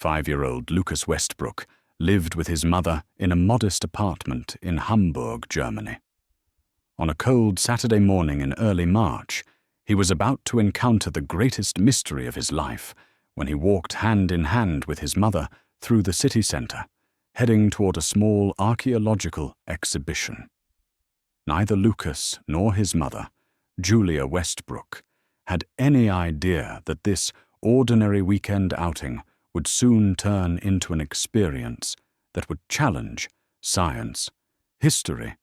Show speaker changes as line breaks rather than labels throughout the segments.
5-year-old Lucas Westbrook lived with his mother in a modest apartment in Hamburg, Germany. On a cold Saturday morning in early March, he was about to encounter the greatest mystery of his life when he walked hand in hand with his mother through the city centre, heading toward a small archaeological exhibition. Neither Lucas nor his mother, Julia Westbrook, had any idea that this ordinary weekend outing would soon turn into an experience that would challenge science, history,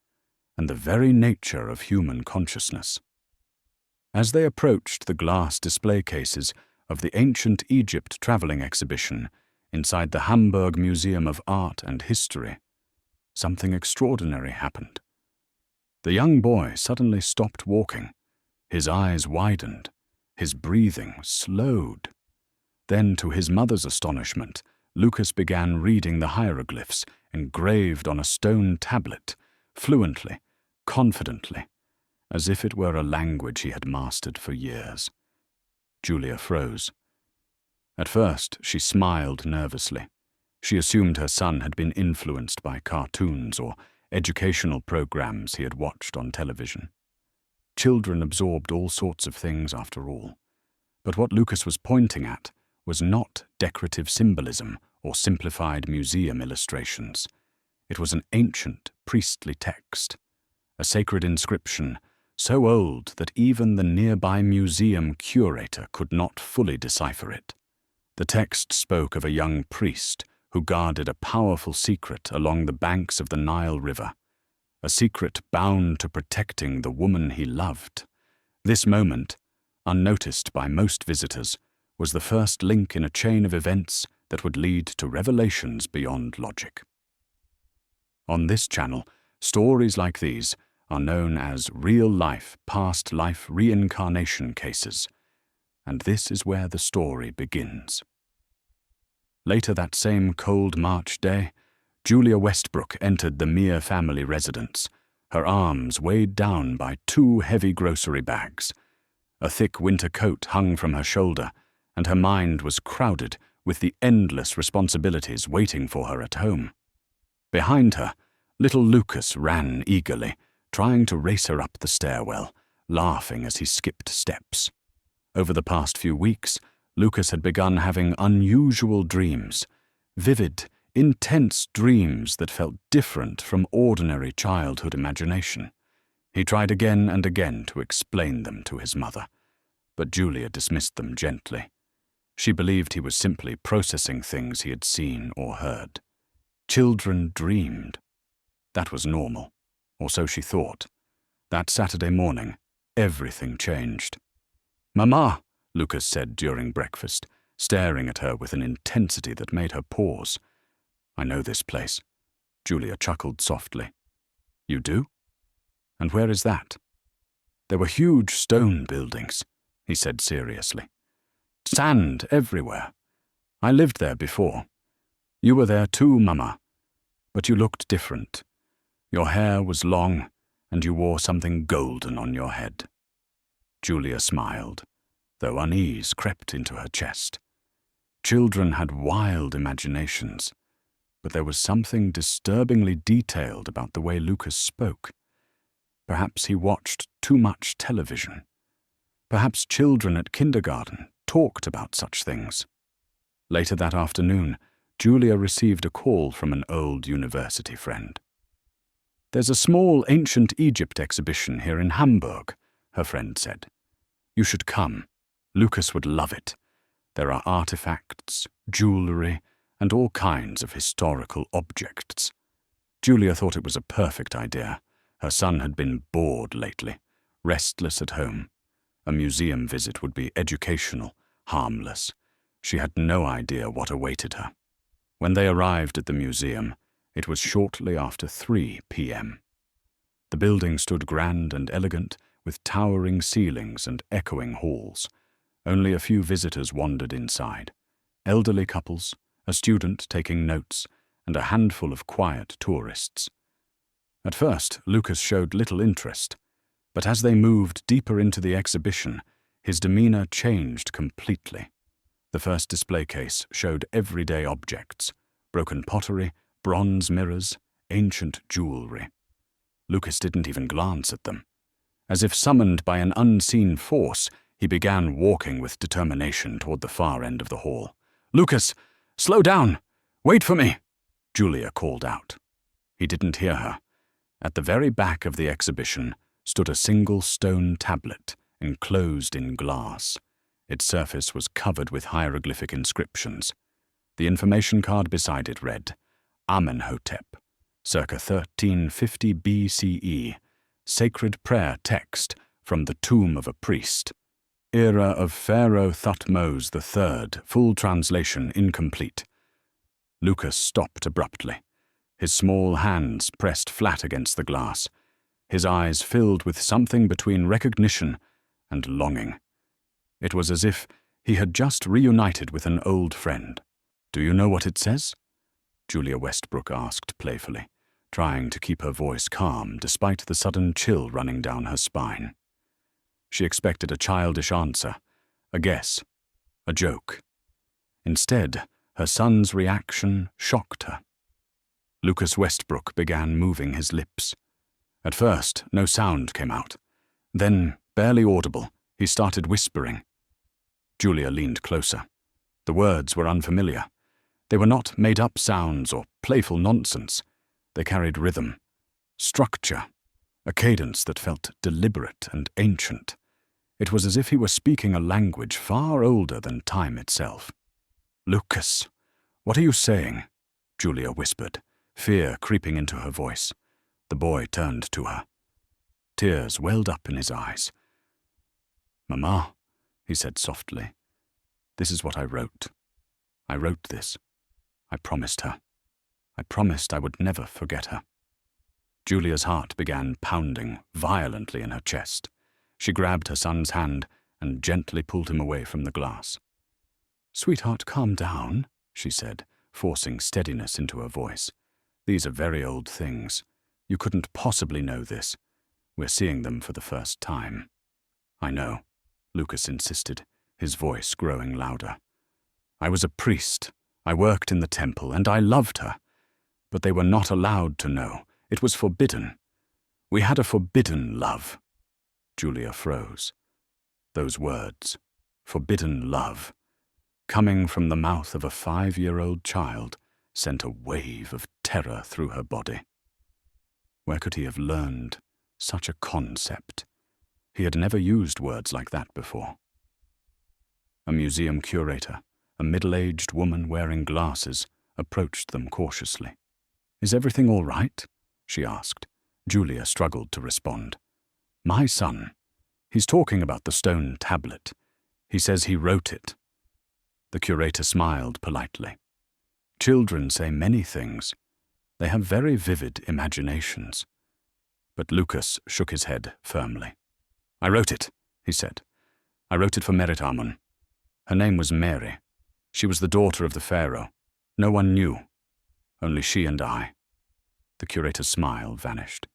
and the very nature of human consciousness. As they approached the glass display cases of the Ancient Egypt traveling exhibition inside the Hamburg Museum of Art and History, something extraordinary happened. The young boy suddenly stopped walking. His eyes widened. His breathing slowed. Then, to his mother's astonishment, Lucas began reading the hieroglyphs engraved on a stone tablet, fluently, confidently, as if it were a language he had mastered for years. Julia froze. At first, she smiled nervously. She assumed her son had been influenced by cartoons or educational programs he had watched on television. Children absorbed all sorts of things after all. But what Lucas was pointing at was not decorative symbolism or simplified museum illustrations. It was an ancient priestly text, a sacred inscription so old that even the nearby museum curator could not fully decipher it. The text spoke of a young priest who guarded a powerful secret along the banks of the Nile River, a secret bound to protecting the woman he loved. This moment, unnoticed by most visitors, was the first link in a chain of events that would lead to revelations beyond logic. On this channel, stories like these are known as real-life, past-life reincarnation cases, and this is where the story begins. Later that same cold March day, Julia Westbrook entered the Meri family residence, her arms weighed down by 2 heavy grocery bags. A thick winter coat hung from her shoulder, and her mind was crowded with the endless responsibilities waiting for her at home. Behind her, little Lucas ran eagerly, trying to race her up the stairwell, laughing as he skipped steps. Over the past few weeks, Lucas had begun having unusual dreams, vivid, intense dreams that felt different from ordinary childhood imagination. He tried again and again to explain them to his mother, but Julia dismissed them gently. She believed he was simply processing things he had seen or heard. Children dreamed. That was normal, or so she thought. That Saturday morning, everything changed. "Mama," Lucas said during breakfast, staring at her with an intensity that made her pause. "I know this place." Julia chuckled softly. "You do? And where is that?" "There were huge stone buildings," he said seriously. "Sand everywhere. I lived there before. You were there too, Mama. But you looked different. Your hair was long, and you wore something golden on your head." Julia smiled, though unease crept into her chest. Children had wild imaginations, but there was something disturbingly detailed about the way Lucas spoke. Perhaps he watched too much television. Perhaps children at kindergarten talked about such things. Later that afternoon, Julia received a call from an old university friend. "There's a small ancient Egypt exhibition here in Hamburg," her friend said. "You should come. Lucas would love it. There are artifacts, jewelry, and all kinds of historical objects." Julia thought it was a perfect idea. Her son had been bored lately, restless at home. A museum visit would be educational, harmless. She had no idea what awaited her. When they arrived at the museum, it was shortly after 3 p.m. The building stood grand and elegant, with towering ceilings and echoing halls. Only a few visitors wandered inside. Elderly couples, a student taking notes, and a handful of quiet tourists. At first, Lucas showed little interest, but as they moved deeper into the exhibition, his demeanor changed completely. The first display case showed everyday objects, broken pottery, bronze mirrors, ancient jewelry. Lucas didn't even glance at them. As if summoned by an unseen force, he began walking with determination toward the far end of the hall. "Lucas, slow down! Wait for me!" Julia called out. He didn't hear her. At the very back of the exhibition stood a single stone tablet, enclosed in glass. Its surface was covered with hieroglyphic inscriptions. The information card beside it read, Amenhotep, circa 1350 BCE, sacred prayer text from the tomb of a priest. Era of Pharaoh Thutmose III, full translation incomplete. Lucas stopped abruptly. His small hands pressed flat against the glass. His eyes filled with something between recognition and longing. It was as if he had just reunited with an old friend. "Do you know what it says?" Julia Westbrook asked playfully, trying to keep her voice calm despite the sudden chill running down her spine. She expected a childish answer, a guess, a joke. Instead, her son's reaction shocked her. Lucas Westbrook began moving his lips. At first, no sound came out. Then, barely audible, he started whispering. Julia leaned closer. The words were unfamiliar. They were not made-up sounds or playful nonsense. They carried rhythm, structure, a cadence that felt deliberate and ancient. It was as if he were speaking a language far older than time itself. "Lucas, what are you saying?" Julia whispered, fear creeping into her voice. The boy turned to her. Tears welled up in his eyes. "Mama," he said softly, "this is what I wrote. I wrote this. I promised her. I promised I would never forget her." Julia's heart began pounding violently in her chest. She grabbed her son's hand and gently pulled him away from the glass. "Sweetheart, calm down," she said, forcing steadiness into her voice. "These are very old things. You couldn't possibly know this. We're seeing them for the first time." "I know," Lucas insisted, his voice growing louder. "I was a priest. I worked in the temple, and I loved her. But they were not allowed to know. It was forbidden. We had a forbidden love." Julia froze. Those words, forbidden love, coming from the mouth of a 5-year-old child, sent a wave of terror through her body. Where could he have learned such a concept? He had never used words like that before. A museum curator, a middle-aged woman wearing glasses, approached them cautiously. "Is everything all right?" she asked. Julia struggled to respond. "My son. He's talking about the stone tablet. He says he wrote it." The curator smiled politely. "Children say many things. They have very vivid imaginations." But Lucas shook his head firmly. "I wrote it," he said. "I wrote it for Merit-Amun. Her name was Meri. She was the daughter of the Pharaoh. No one knew. Only she and I." The curator's smile vanished.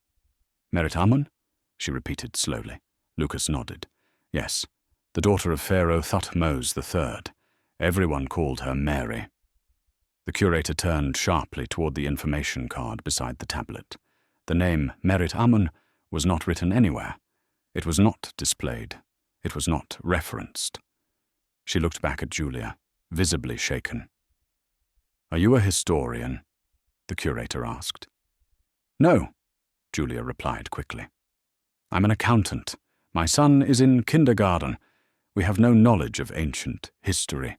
"Merit-Amun?" she repeated slowly. Lucas nodded. "Yes, the daughter of Pharaoh Thutmose III. Everyone called her Meri." The curator turned sharply toward the information card beside the tablet. The name Merit-Amun was not written anywhere. It was not displayed. It was not referenced. She looked back at Julia, visibly shaken. "Are you a historian?" the curator asked. "No," Julia replied quickly. "I'm an accountant. My son is in kindergarten. We have no knowledge of ancient history."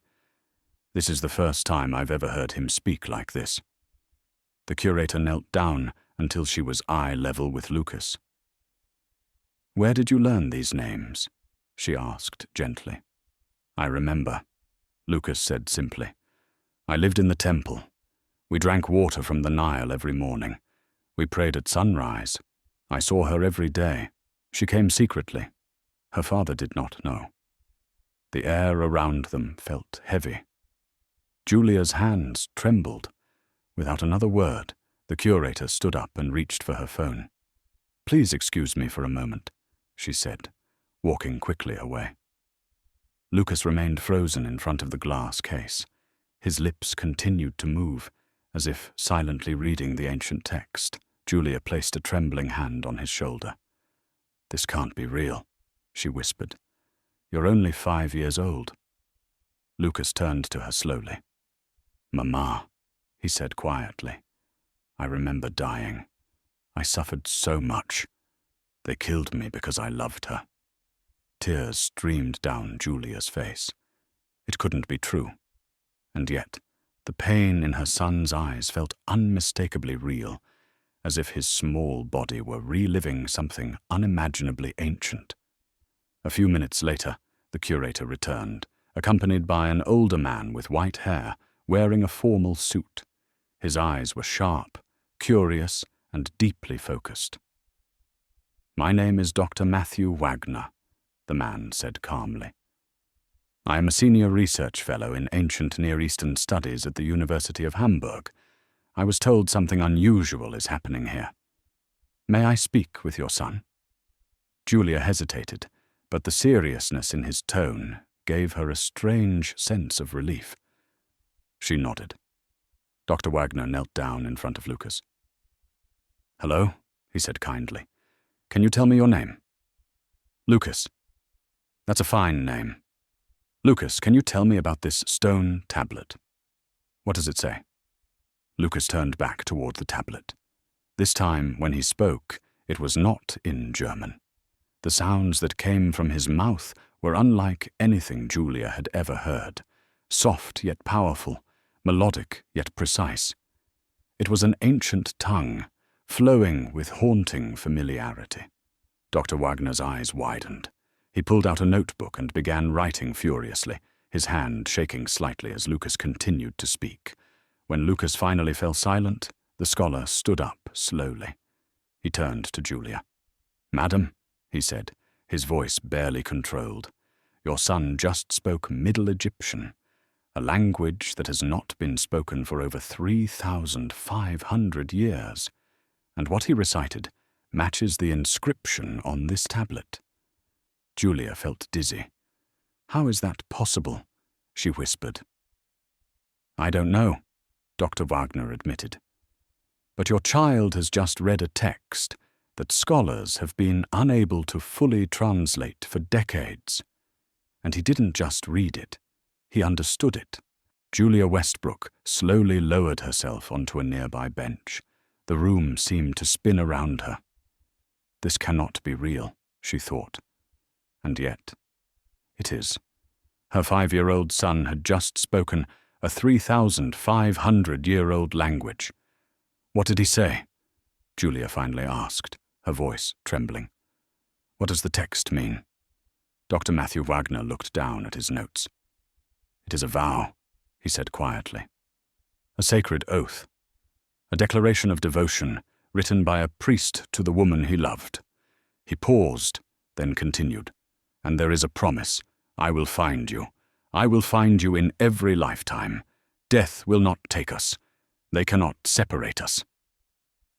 This is the first time I've ever heard him speak like this. The curator knelt down until she was eye level with Lucas. "Where did you learn these names?" she asked gently. "I remember," Lucas said simply. "I lived in the temple. We drank water from the Nile every morning. We prayed at sunrise. I saw her every day. She came secretly. Her father did not know." The air around them felt heavy. Julia's hands trembled. Without another word, the curator stood up and reached for her phone. "Please excuse me for a moment," she said, walking quickly away. Lucas remained frozen in front of the glass case. His lips continued to move, as if silently reading the ancient text. Julia placed a trembling hand on his shoulder. "This can't be real," she whispered. "You're only 5 years old." Lucas turned to her slowly. "Mama," he said quietly, "I remember dying. I suffered so much. They killed me because I loved her." Tears streamed down Julia's face. It couldn't be true. And yet, the pain in her son's eyes felt unmistakably real, as if his small body were reliving something unimaginably ancient. A few minutes later, the curator returned, accompanied by an older man with white hair, wearing a formal suit. His eyes were sharp, curious, and deeply focused. "My name is Dr. Matthew Wagner," the man said calmly. "I am a senior research fellow in ancient Near Eastern studies at the University of Hamburg. I was told something unusual is happening here. May I speak with your son?" Julia hesitated, but the seriousness in his tone gave her a strange sense of relief. She nodded. Dr. Wagner knelt down in front of Lucas. "Hello," he said kindly. "Can you tell me your name?" "Lucas." "That's a fine name. Lucas, can you tell me about this stone tablet? What does it say?" Lucas turned back toward the tablet. This time, when he spoke, it was not in German. The sounds that came from his mouth were unlike anything Julia had ever heard, soft yet powerful, melodic yet precise. It was an ancient tongue, flowing with haunting familiarity. Dr. Wagner's eyes widened. He pulled out a notebook and began writing furiously, his hand shaking slightly as Lucas continued to speak. When Lucas finally fell silent, the scholar stood up slowly. He turned to Julia. "Madam," he said, his voice barely controlled, "your son just spoke Middle Egyptian, a language that has not been spoken for over 3,500 years. And what he recited matches the inscription on this tablet." Julia felt dizzy. "How is that possible?" she whispered. "I don't know," Dr. Wagner admitted. "But your child has just read a text that scholars have been unable to fully translate for decades. And he didn't just read it, he understood it." Julia Westbrook slowly lowered herself onto a nearby bench. The room seemed to spin around her. This cannot be real, she thought. And yet, it is. Her 5-year-old son had just spoken a 3,500-year-old language. "What did he say?" Julia finally asked, her voice trembling. "What does the text mean?" Dr. Matthew Wagner looked down at his notes. "It is a vow," he said quietly. "A sacred oath. A declaration of devotion written by a priest to the woman he loved." He paused, then continued. "And there is a promise. I will find you. I will find you in every lifetime. Death will not take us. They cannot separate us."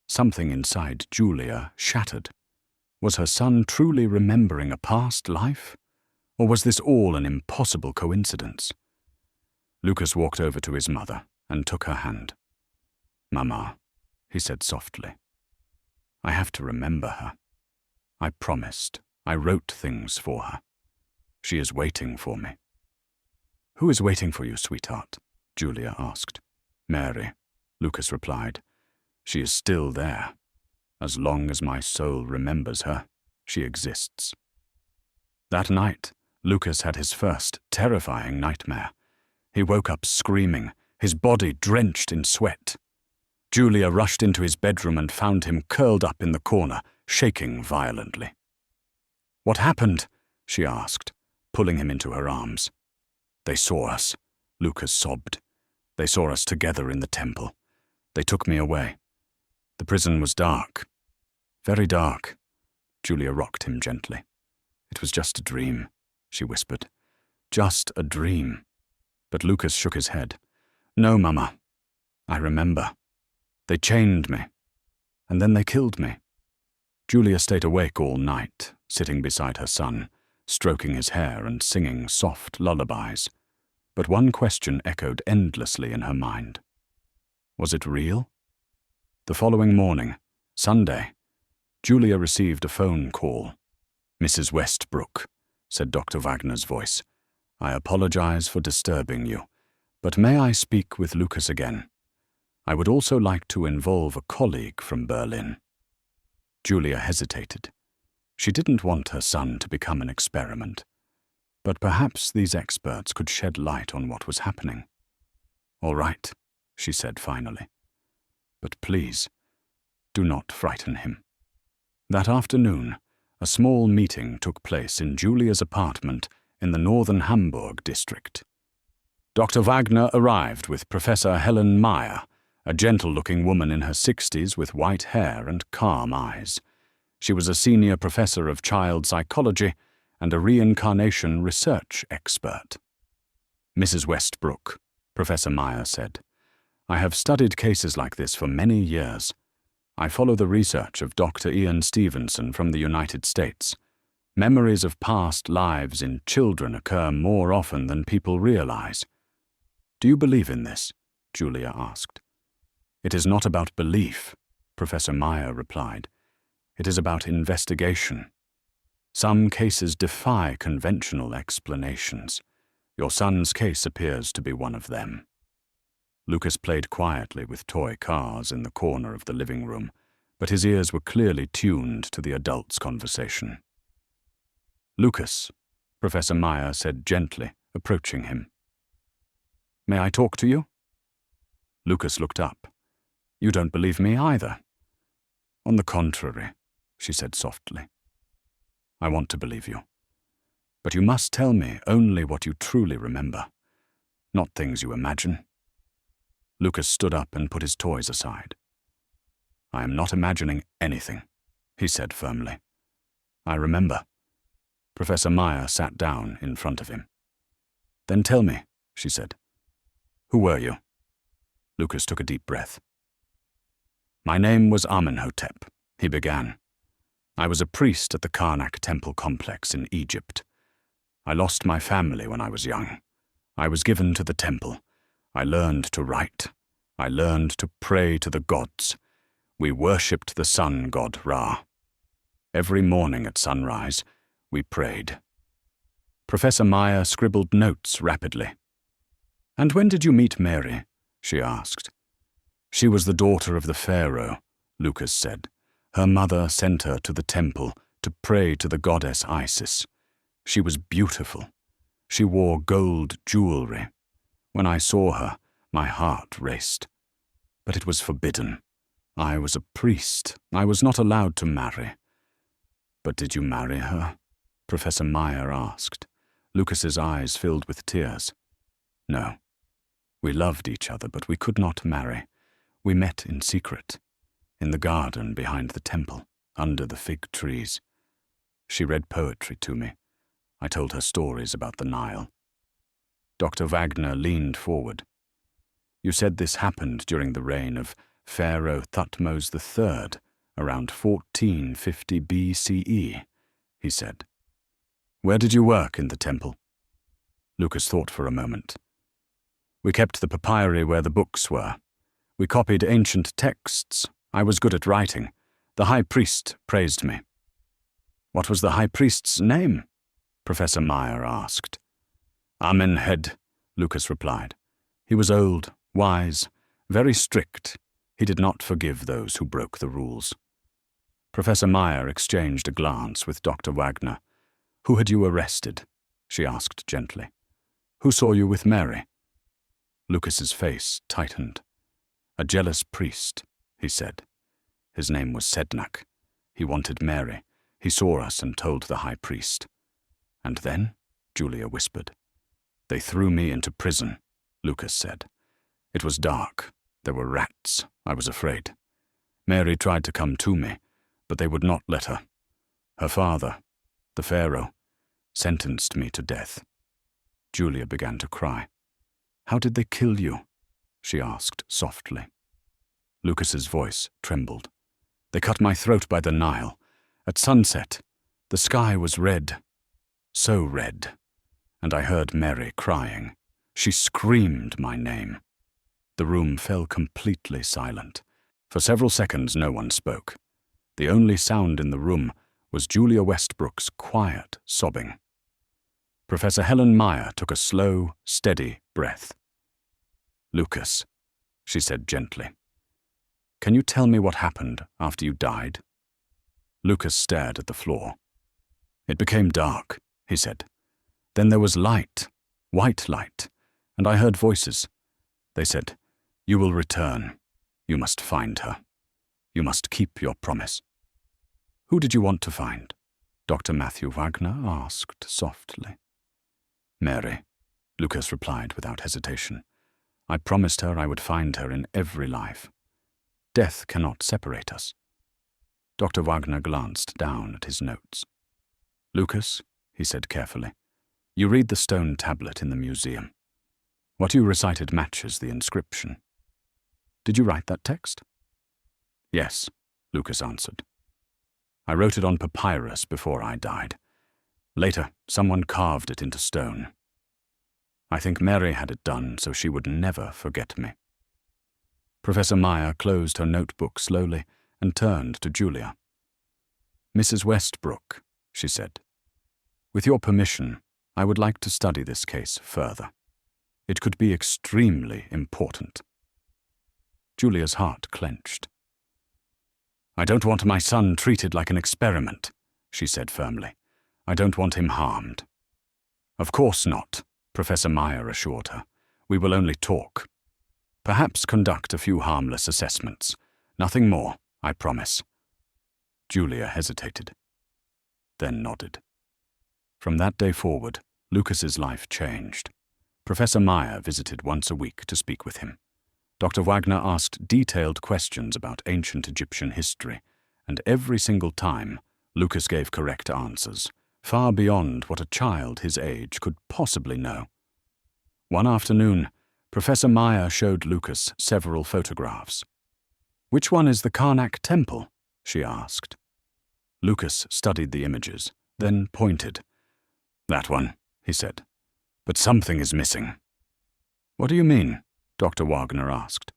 Something inside Julia shattered. Was her son truly remembering a past life? Or was this all an impossible coincidence? Lucas walked over to his mother and took her hand. "Mama," he said softly, "I have to remember her. I promised. I wrote things for her. She is waiting for me." "Who is waiting for you, sweetheart?" Julia asked. "Meri," Lucas replied. "She is still there. As long as my soul remembers her, she exists." That night, Lucas had his first terrifying nightmare. He woke up screaming, his body drenched in sweat. Julia rushed into his bedroom and found him curled up in the corner, shaking violently. "What happened?" she asked, pulling him into her arms. "They saw us," Lucas sobbed. "They saw us together in the temple. They took me away. The prison was dark. Very dark." Julia rocked him gently. "It was just a dream," she whispered. "Just a dream." But Lucas shook his head. "No, Mama. I remember. They chained me. And then they killed me." Julia stayed awake all night, sitting beside her son, stroking his hair and singing soft lullabies. But one question echoed endlessly in her mind. Was it real? The following morning, Sunday, Julia received a phone call. "Mrs. Westbrook," said Dr. Wagner's voice. "I apologize for disturbing you, but may I speak with Lucas again? I would also like to involve a colleague from Berlin." Julia hesitated. She didn't want her son to become an experiment, but perhaps these experts could shed light on what was happening. "All right," she said finally. "But please, do not frighten him." That afternoon, a small meeting took place in Julia's apartment in the northern Hamburg district. Dr. Wagner arrived with Professor Helen Maya, a gentle-looking woman in her 60s with white hair and calm eyes. She was a senior professor of child psychology and a reincarnation research expert. "Mrs. Westbrook," Professor Maya said, "I have studied cases like this for many years. I follow the research of Dr. Ian Stevenson from the United States. Memories of past lives in children occur more often than people realize." "Do you believe in this?" Julia asked. "It is not about belief," Professor Maya replied. "It is about investigation. Some cases defy conventional explanations. Your son's case appears to be one of them." Lucas played quietly with toy cars in the corner of the living room, but his ears were clearly tuned to the adults' conversation. "Lucas," Professor Maya said gently, approaching him. "May I talk to you?" Lucas looked up. "You don't believe me either." "On the contrary," she said softly. "I want to believe you. But you must tell me only what you truly remember, not things you imagine." Lucas stood up and put his toys aside. "I am not imagining anything," he said firmly. "I remember." Professor Maya sat down in front of him. "Then tell me," she said. "Who were you?" Lucas took a deep breath. "My name was Amenhotep," he began. "I was a priest at the Karnak temple complex in Egypt. I lost my family when I was young. I was given to the temple. I learned to write. I learned to pray to the gods. We worshipped the sun god Ra. Every morning at sunrise, we prayed." Professor Maya scribbled notes rapidly. "And when did you meet Meri?" she asked. "She was the daughter of the Pharaoh," Lucas said. "Her mother sent her to the temple to pray to the goddess Isis. She was beautiful. She wore gold jewelry. When I saw her, my heart raced. But it was forbidden. I was a priest. I was not allowed to marry." "But did you marry her?" Professor Maya asked. Lucas's eyes filled with tears. "No. We loved each other, but we could not marry. We met in secret, in the garden behind the temple, under the fig trees. She read poetry to me. I told her stories about the Nile." Dr. Wagner leaned forward. "You said this happened during the reign of Pharaoh Thutmose III, around 1450 BCE, he said. "Where did you work in the temple?" Lucas thought for a moment. "We kept the papyri where the books were. We copied ancient texts. I was good at writing. The high priest praised me." "What was the high priest's name?" Professor Maya asked. "Amenhotep," Lucas replied. "He was old, wise, very strict. He did not forgive those who broke the rules." Professor Maya exchanged a glance with Dr. Wagner. "Who had you arrested?" she asked gently. "Who saw you with Meri?" Lucas's face tightened. "A jealous priest," he said. "His name was Sednak. He wanted Meri. He saw us and told the high priest." "And then?" Julia whispered. "They threw me into prison," Lucas said. "It was dark. There were rats. I was afraid. Meri tried to come to me, but they would not let her. Her father, the Pharaoh, sentenced me to death." Julia began to cry. "How did they kill you?" she asked softly. Lucas's voice trembled. "They cut my throat by the Nile. At sunset, the sky was red. so red, and I heard Meri crying. She screamed my name. The room fell completely silent. For several seconds no one spoke. The only sound in the room was Julia Westbrook's quiet sobbing. Professor Helen Maya took a slow, steady breath. "Lucas," she said gently, "can you tell me what happened after you died?" Lucas stared at the floor. "It became dark," he said. "Then there was light, white light, and I heard voices. They said, 'You will return. You must find her. You must keep your promise.'" "Who did you want to find?" Dr. Matthew Wagner asked softly. "Meri," Lucas replied without hesitation. "I promised her I would find her in every life. Death cannot separate us." Dr. Wagner glanced down at his notes. "Lucas," he said carefully, "you read the stone tablet in the museum. What you recited matches the inscription. Did you write that text?" "Yes," Lucas answered. "I wrote it on papyrus before I died. Later, someone carved it into stone. I think Meri had it done so she would never forget me." Professor Maya closed her notebook slowly and turned to Julia. "Mrs. Westbrook," she said, "with your permission, I would like to study this case further. It could be extremely important." Julia's heart clenched. "I don't want my son treated like an experiment," she said firmly. "I don't want him harmed." "Of course not," Professor Maya assured her. "We will only talk. Perhaps conduct a few harmless assessments. Nothing more, I promise." Julia hesitated, then nodded. From that day forward, Lucas's life changed. Professor Maya visited once a week to speak with him. Dr. Wagner asked detailed questions about ancient Egyptian history, and every single time, Lucas gave correct answers, far beyond what a child his age could possibly know. One afternoon, Professor Maya showed Lucas several photographs. "Which one is the Karnak temple?" she asked. Lucas studied the images, then pointed. "That one," he said. "But something is missing." "What do you mean?" Dr. Wagner asked.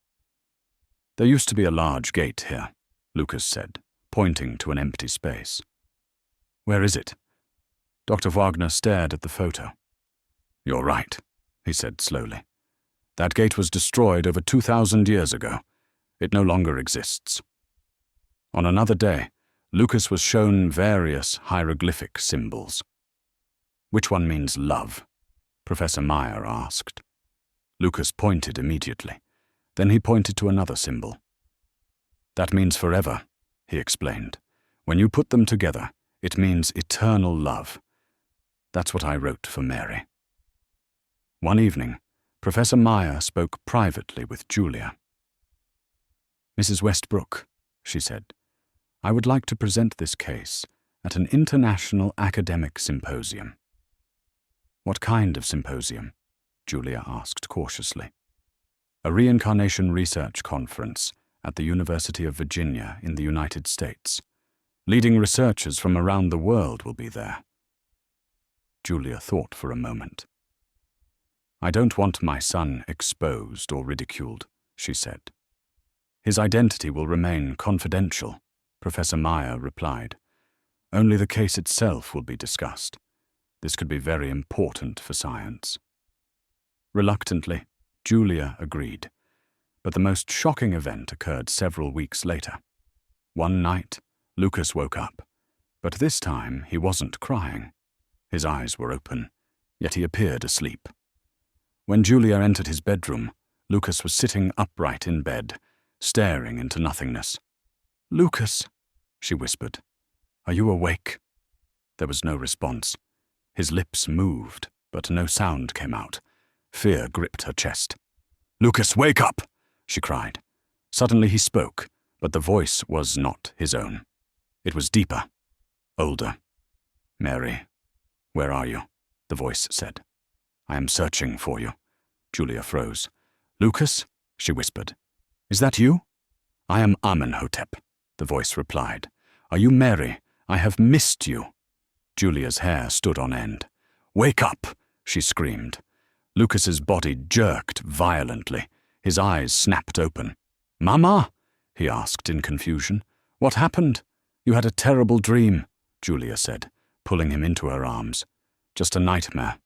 "There used to be a large gate here," Lucas said, pointing to an empty space. "Where is it?" Dr. Wagner stared at the photo. "You're right," he said slowly. "That gate was destroyed over 2,000 years ago. It no longer exists." On another day, Lucas was shown various hieroglyphic symbols. "Which one means love?" Professor Maya asked. Lucas pointed immediately. Then he pointed to another symbol. "That means forever," he explained. "When you put them together, it means eternal love. That's what I wrote for Meri." One evening, Professor Maya spoke privately with Julia. "Mrs. Westbrook," she said, "I would like to present this case at an international academic symposium." "What kind of symposium?" Julia asked cautiously. "A reincarnation research conference at the University of Virginia in the United States. Leading researchers from around the world will be there." Julia thought for a moment. "I don't want my son exposed or ridiculed," she said. "His identity will remain confidential," Professor Maya replied. "Only the case itself will be discussed. This could be very important for science." Reluctantly, Julia agreed. But the most shocking event occurred several weeks later. One night, Lucas woke up, but this time he wasn't crying. His eyes were open, yet he appeared asleep. When Julia entered his bedroom, Lucas was sitting upright in bed, staring into nothingness. "Lucas," she whispered, "are you awake?" There was no response. His lips moved, but no sound came out. Fear gripped her chest. "Lucas, wake up!" she cried. Suddenly he spoke, but the voice was not his own. It was deeper, older. "Meri, where are you?" the voice said. "I am searching for you." Julia froze. "Lucas?" she whispered. "Is that you?" "I am Amenhotep," the voice replied. "Are you Meri? I have missed you." Julia's hair stood on end. "Wake up!" she screamed. Lucas's body jerked violently. His eyes snapped open. "Mama?" he asked in confusion. "What happened?" "You had a terrible dream," Julia said, pulling him into her arms. "Just a nightmare."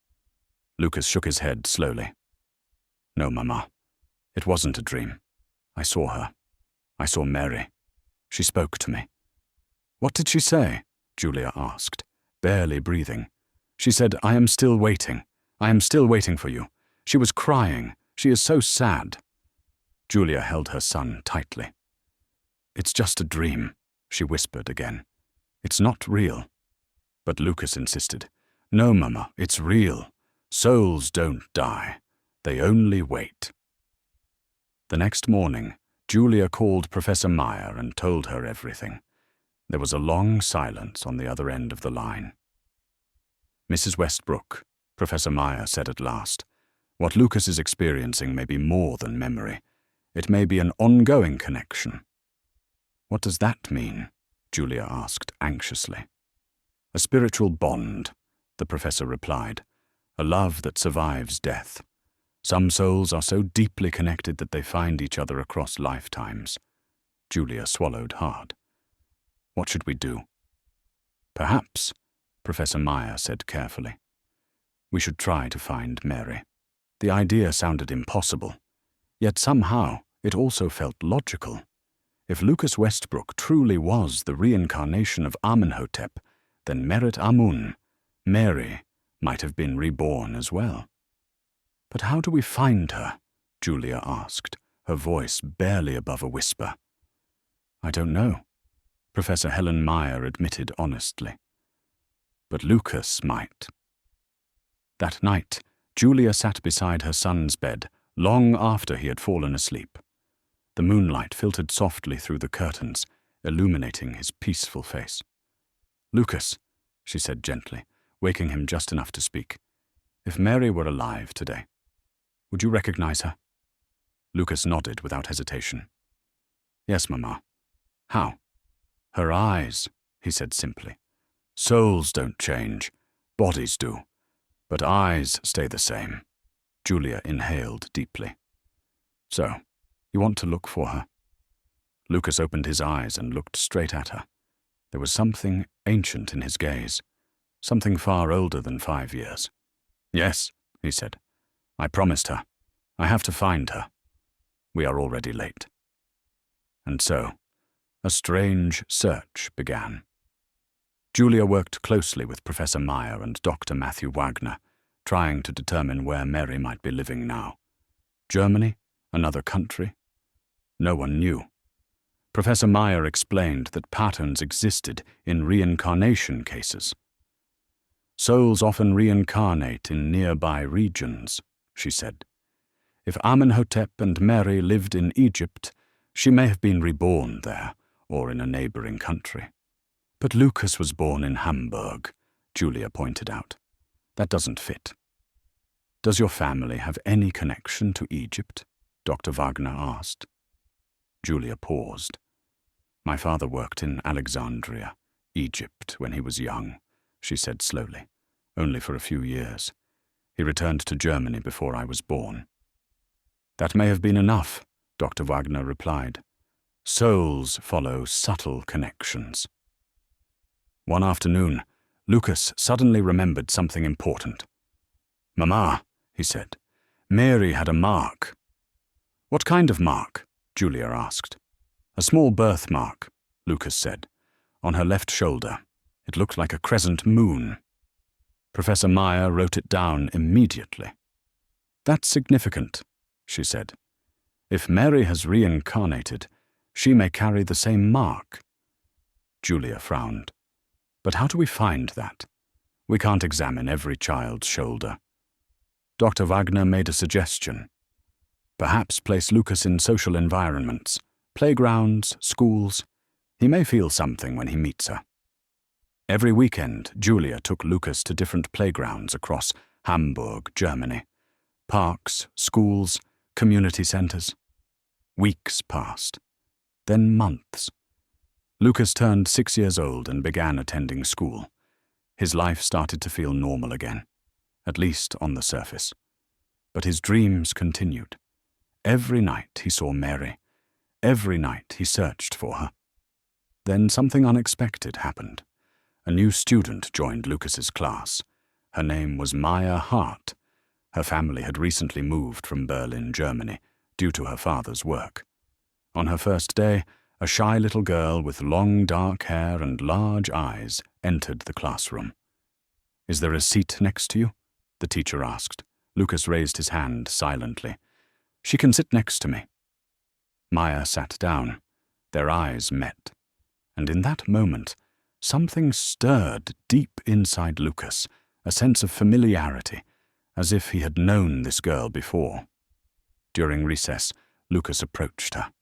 Lucas shook his head slowly. "No, Mama. It wasn't a dream. I saw her. I saw Meri. She spoke to me." "What did she say?" Julia asked, barely breathing. "She said, 'I am still waiting. I am still waiting for you.' She was crying. She is so sad." Julia held her son tightly. "It's just a dream," she whispered again. "It's not real." But Lucas insisted. "No, Mama, it's real. Souls don't die. They only wait." The next morning, Julia called Professor Maya and told her everything. There was a long silence on the other end of the line. "Mrs. Westbrook," Professor Maya said at last, "what Lucas is experiencing may be more than memory. It may be an ongoing connection." "What does that mean?" Julia asked anxiously. "A spiritual bond," the professor replied, "a love that survives death. Some souls are so deeply connected that they find each other across lifetimes." Julia swallowed hard. "What should we do?" "Perhaps," Professor Maya said carefully, "we should try to find Meri." The idea sounded impossible, yet somehow it also felt logical. If Lucas Westbrook truly was the reincarnation of Amenhotep, then Merit-Amun, Meri, might have been reborn as well. "But how do we find her?" Julia asked, her voice barely above a whisper. "I don't know," Professor Helen Meyer admitted honestly. "But Lucas might." That night, Julia sat beside her son's bed long after he had fallen asleep. The moonlight filtered softly through the curtains, illuminating his peaceful face. "Lucas," she said gently, waking him just enough to speak, "if Meri were alive today, would you recognize her?" Lucas nodded without hesitation. "Yes, Mama." "How?" "Her eyes," he said simply. "Souls don't change, bodies do, but eyes stay the same." Julia inhaled deeply. "So, you want to look for her?" Lucas opened his eyes and looked straight at her. There was something ancient in his gaze, something far older than 5 years. "Yes," he said. "I promised her. I have to find her. We are already late." And so, a strange search began. Julia worked closely with Professor Meyer and Dr. Matthew Wagner, trying to determine where Meri might be living now. Germany? Another country? No one knew. Professor Meyer explained that patterns existed in reincarnation cases. "Souls often reincarnate in nearby regions," she said. "If Amenhotep and Meri lived in Egypt, she may have been reborn there, or in a neighboring country." "But Lucas was born in Hamburg," Julia pointed out. "That doesn't fit." "Does your family have any connection to Egypt?" Dr. Wagner asked. Julia paused. "My father worked in Alexandria, Egypt, when he was young," she said slowly. "Only for a few years. He returned to Germany before I was born." "That may have been enough," Dr. Wagner replied. "Souls follow subtle connections." One afternoon, Lucas suddenly remembered something important. "Mama," he said, "Meri had a mark." "What kind of mark?" Julia asked. "A small birthmark," Lucas said, "on her left shoulder. It looked like a crescent moon." Professor Meyer wrote it down immediately. "That's significant," she said. "If Meri has reincarnated, she may carry the same mark." Julia frowned. "But how do we find that? We can't examine every child's shoulder." Dr. Wagner made a suggestion. "Perhaps place Lucas in social environments, playgrounds, schools. He may feel something when he meets her." Every weekend, Julia took Lucas to different playgrounds across Hamburg, Germany. Parks, schools, community centers. Weeks passed. Then months. Lucas turned 6 years old and began attending school. His life started to feel normal again. at least on the surface. But his dreams continued. Every night he saw Meri. Every night he searched for her. Then something unexpected happened. A new student joined Lucas's class. Her name was Maya Hart. Her family had recently moved from Berlin, Germany, due to her father's work. On her first day, a shy little girl with long dark hair and large eyes entered the classroom. "Is there a seat next to you?" the teacher asked. Lucas raised his hand silently. "She can sit next to me." Maya sat down. Their eyes met. And in that moment, something stirred deep inside Lucas, a sense of familiarity, as if he had known this girl before. During recess, Lucas approached her.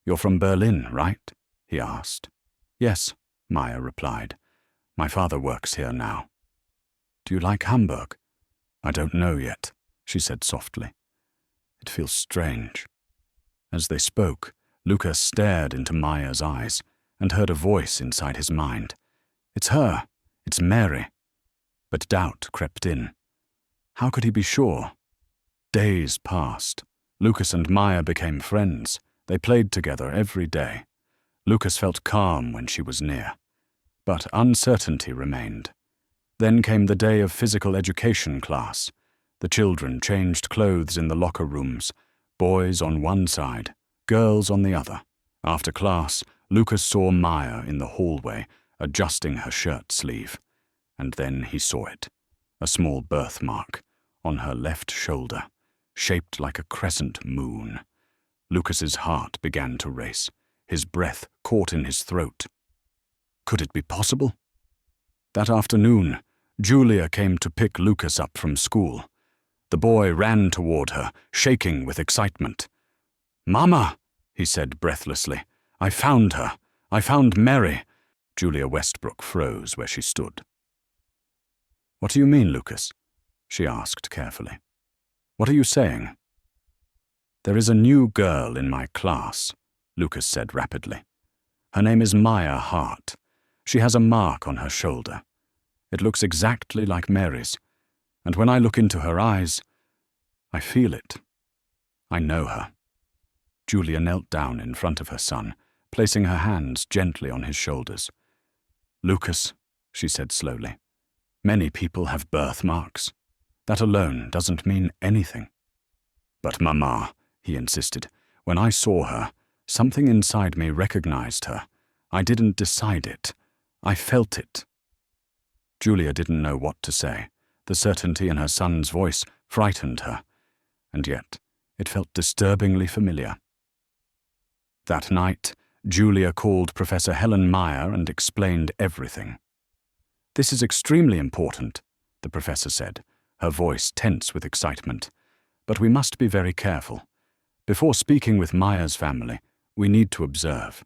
"You're from Berlin, right?" he asked. "Yes," Maya replied. "My father works here now." "Do you like Hamburg?" "I don't know yet," she said softly. "It feels strange." As they spoke, Lucas stared into Maya's eyes and heard a voice inside his mind. "It's her. It's Meri." But doubt crept in. How could he be sure? Days passed. Lucas and Maya became friends. They played together every day. Lucas felt calm when she was near. But uncertainty remained. Then came the day of physical education class. The children changed clothes in the locker rooms, boys on one side, girls on the other. After class, Lucas saw Maya in the hallway, adjusting her shirt sleeve. And then he saw it, a small birthmark, on her left shoulder, shaped like a crescent moon. Lucas's heart began to race. His breath caught in his throat. Could it be possible? That afternoon, Julia came to pick Lucas up from school. The boy ran toward her, shaking with excitement. "Mama," he said breathlessly, "I found her. I found Meri." Julia Westbrook froze where she stood. "What do you mean, Lucas?" she asked carefully. "What are you saying?" "There is a new girl in my class," Lucas said rapidly. "Her name is Maya Hart. She has a mark on her shoulder. It looks exactly like Meri's, and when I look into her eyes, I feel it. I know her." Julia knelt down in front of her son, placing her hands gently on his shoulders. "Lucas," she said slowly, "many people have birthmarks. That alone doesn't mean anything." "But Mama," he insisted, "when I saw her, something inside me recognized her. I didn't decide it. I felt it." Julia didn't know what to say. The certainty in her son's voice frightened her, and yet it felt disturbingly familiar. That night, Julia called Professor Helen Meyer and explained everything. "This is extremely important," the professor said, her voice tense with excitement. "But we must be very careful. Before speaking with Maya's family, we need to observe."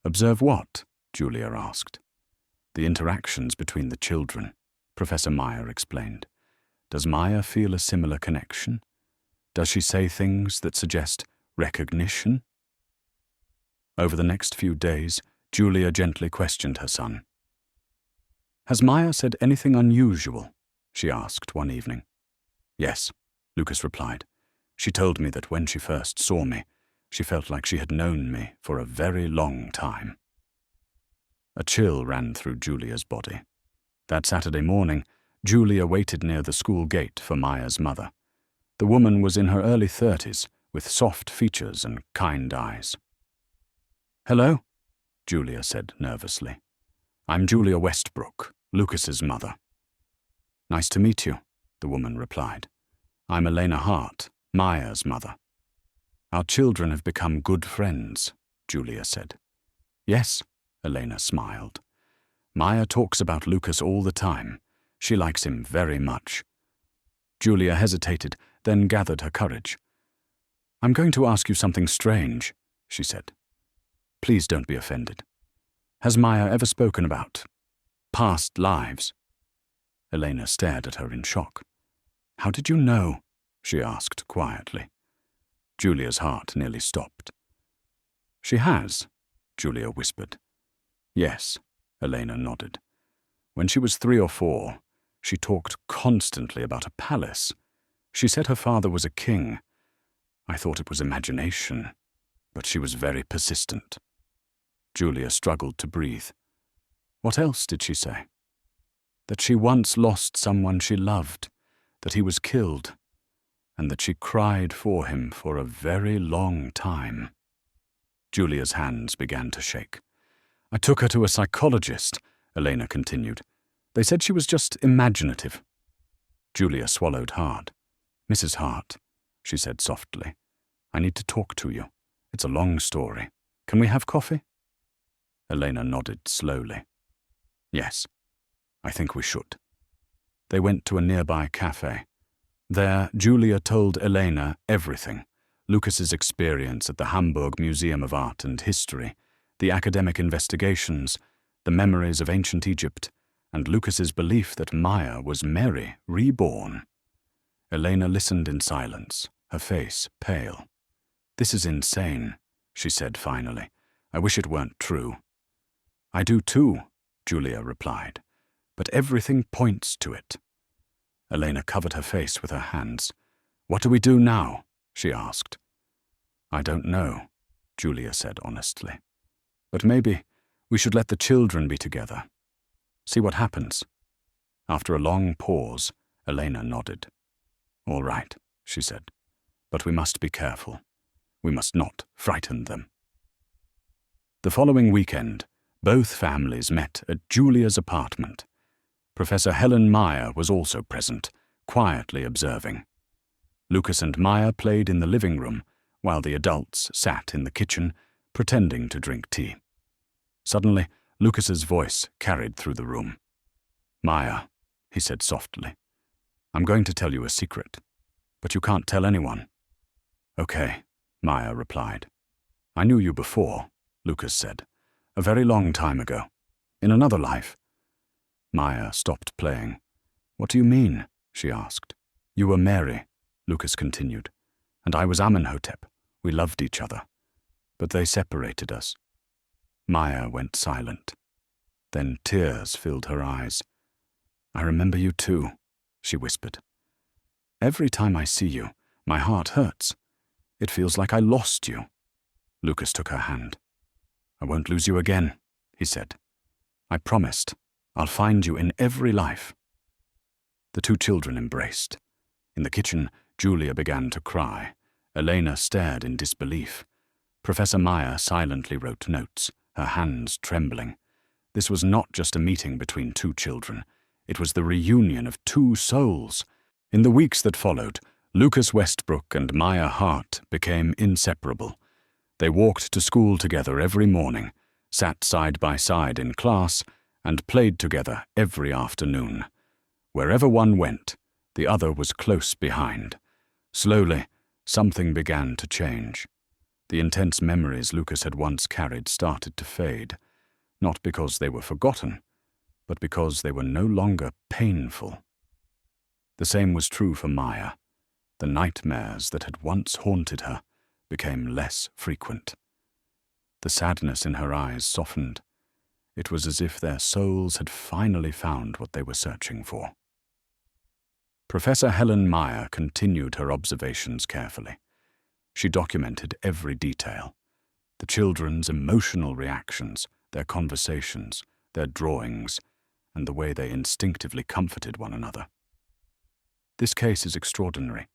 "Observe what?" Julia asked. "The interactions between the children," Professor Meyer explained. "Does Maya feel a similar connection? Does she say things that suggest recognition?" Over the next few days, Julia gently questioned her son. "Has Maya said anything unusual?" she asked one evening. "Yes," Lucas replied. "She told me that when she first saw me, she felt like she had known me for a very long time." A chill ran through Julia's body. That Saturday morning, Julia waited near the school gate for Maya's mother. The woman was in her early 30s, with soft features and kind eyes. "Hello?" Julia said nervously. "I'm Julia Westbrook, Lucas's mother." "Nice to meet you," the woman replied. "I'm Elena Hart, Maya's mother." "Our children have become good friends," Julia said. "Yes," Elena smiled. "Maya talks about Lucas all the time. She likes him very much." Julia hesitated, then gathered her courage. "I'm going to ask you something strange," she said. "Please don't be offended. Has Maya ever spoken about past lives?" Elena stared at her in shock. "How did you know?" she asked quietly. Julia's heart nearly stopped. "She has," Julia whispered. "Yes," Elena nodded. "When she was 3 or 4, She talked constantly about a palace. She said her father was a king. I thought it was imagination, but she was very persistent. Julia struggled to breathe. What else did she say? That she once lost someone she loved, that he was killed, and that she cried for him for a very long time. Julia's hands began to shake. I took her to a psychologist, Elena continued. They said she was just imaginative. Julia swallowed hard. Mrs. Hart, she said softly, I need to talk to you. It's a long story. Can we have coffee? Elena nodded slowly. Yes, I think we should. They went to a nearby cafe. There, Julia told Elena everything. Lucas's experience at the Hamburg Museum of Art and History, the academic investigations, the memories of ancient Egypt, and Lucas's belief that Maya was Meri, reborn. Elena listened in silence, her face pale. This is insane, she said finally. I wish it weren't true. I do too, Julia replied, but everything points to it. Elena covered her face with her hands. What do we do now? She asked. I don't know, Julia said honestly. But maybe we should let the children be together. See what happens. After a long pause, Elena nodded. All right, she said, but we must be careful. We must not frighten them. The following weekend, both families met at Julia's apartment. Professor Helen Maya was also present, quietly observing. Lucas and Maya played in the living room, while the adults sat in the kitchen, pretending to drink tea. Suddenly, Lucas's voice carried through the room. Maya, he said softly, I'm going to tell you a secret, but you can't tell anyone. Okay, Maya replied. I knew you before, Lucas said, a very long time ago, in another life. Maya stopped playing. What do you mean? She asked. You were Meri, Lucas continued, and I was Amenhotep. We loved each other, but they separated us. Maya went silent. Then tears filled her eyes. I remember you too, she whispered. Every time I see you, my heart hurts. It feels like I lost you. Lucas took her hand. I won't lose you again, he said. I promised. I'll find you in every life. The two children embraced. In the kitchen, Julia began to cry. Elena stared in disbelief. Professor Maya silently wrote notes, her hands trembling. This was not just a meeting between two children. It was the reunion of two souls. In the weeks that followed, Lucas Westbrook and Maya Hart became inseparable. They walked to school together every morning, sat side by side in class, and played together every afternoon. Wherever one went, the other was close behind. Slowly, something began to change. The intense memories Lucas had once carried started to fade, not because they were forgotten, but because they were no longer painful. The same was true for Maya. The nightmares that had once haunted her became less frequent. The sadness in her eyes softened. It was as if their souls had finally found what they were searching for. Professor Helen Maya continued her observations carefully. She documented every detail: the children's emotional reactions, their conversations, their drawings, and the way they instinctively comforted one another. This case is extraordinary,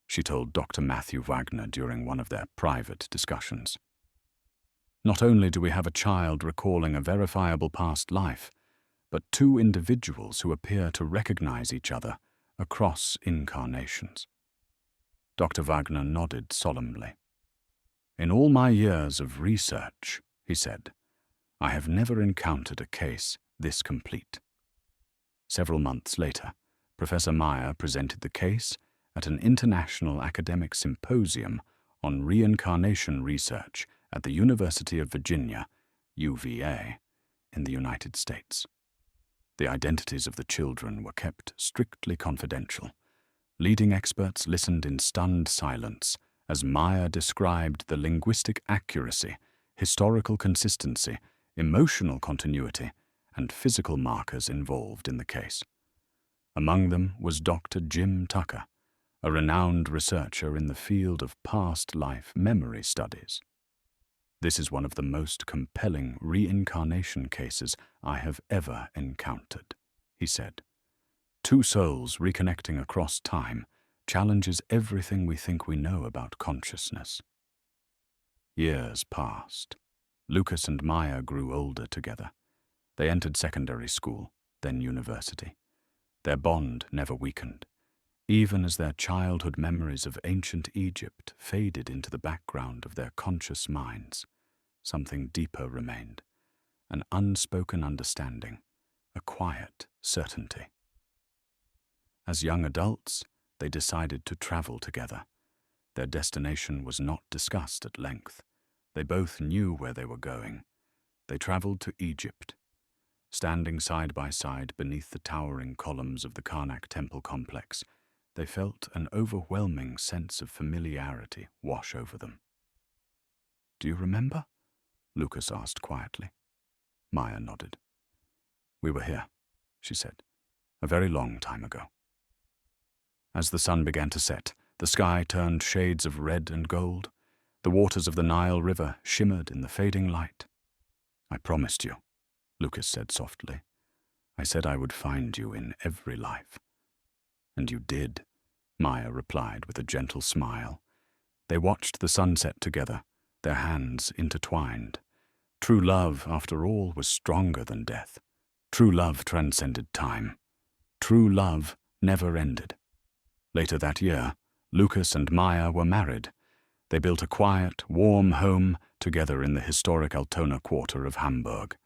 she told Dr. Matthew Wagner during one of their private discussions. Not only do we have a child recalling a verifiable past life, but two individuals who appear to recognize each other across incarnations. Dr. Wagner nodded solemnly. In all my years of research, he said, I have never encountered a case this complete. Several months later, Professor Maya presented the case at an international academic symposium on reincarnation research at the University of Virginia, UVA, in the United States. The identities of the children were kept strictly confidential. Leading experts listened in stunned silence as Maya described the linguistic accuracy, historical consistency, emotional continuity, and physical markers involved in the case. Among them was Dr. Jim Tucker, a renowned researcher in the field of past life memory studies. "This is one of the most compelling reincarnation cases I have ever encountered," he said. "Two souls reconnecting across time challenges everything we think we know about consciousness." Years passed. Lucas and Maya grew older together. They entered secondary school, then university. Their bond never weakened. Even as their childhood memories of ancient Egypt faded into the background of their conscious minds, something deeper remained, an unspoken understanding, a quiet certainty. As young adults, they decided to travel together. Their destination was not discussed at length. They both knew where they were going. They traveled to Egypt. Standing side by side beneath the towering columns of the Karnak temple complex, they felt an overwhelming sense of familiarity wash over them. "Do you remember?" Lucas asked quietly. Maya nodded. "We were here," she said, "a very long time ago." As the sun began to set, the sky turned shades of red and gold. The waters of the Nile River shimmered in the fading light. "I promised you," Lucas said softly. "I said I would find you in every life." "And you did," Maya replied with a gentle smile. They watched the sunset together, their hands intertwined. True love, after all, was stronger than death. True love transcended time. True love never ended. Later that year, Lucas and Maya were married. They built a quiet, warm home together in the historic Altona quarter of Hamburg.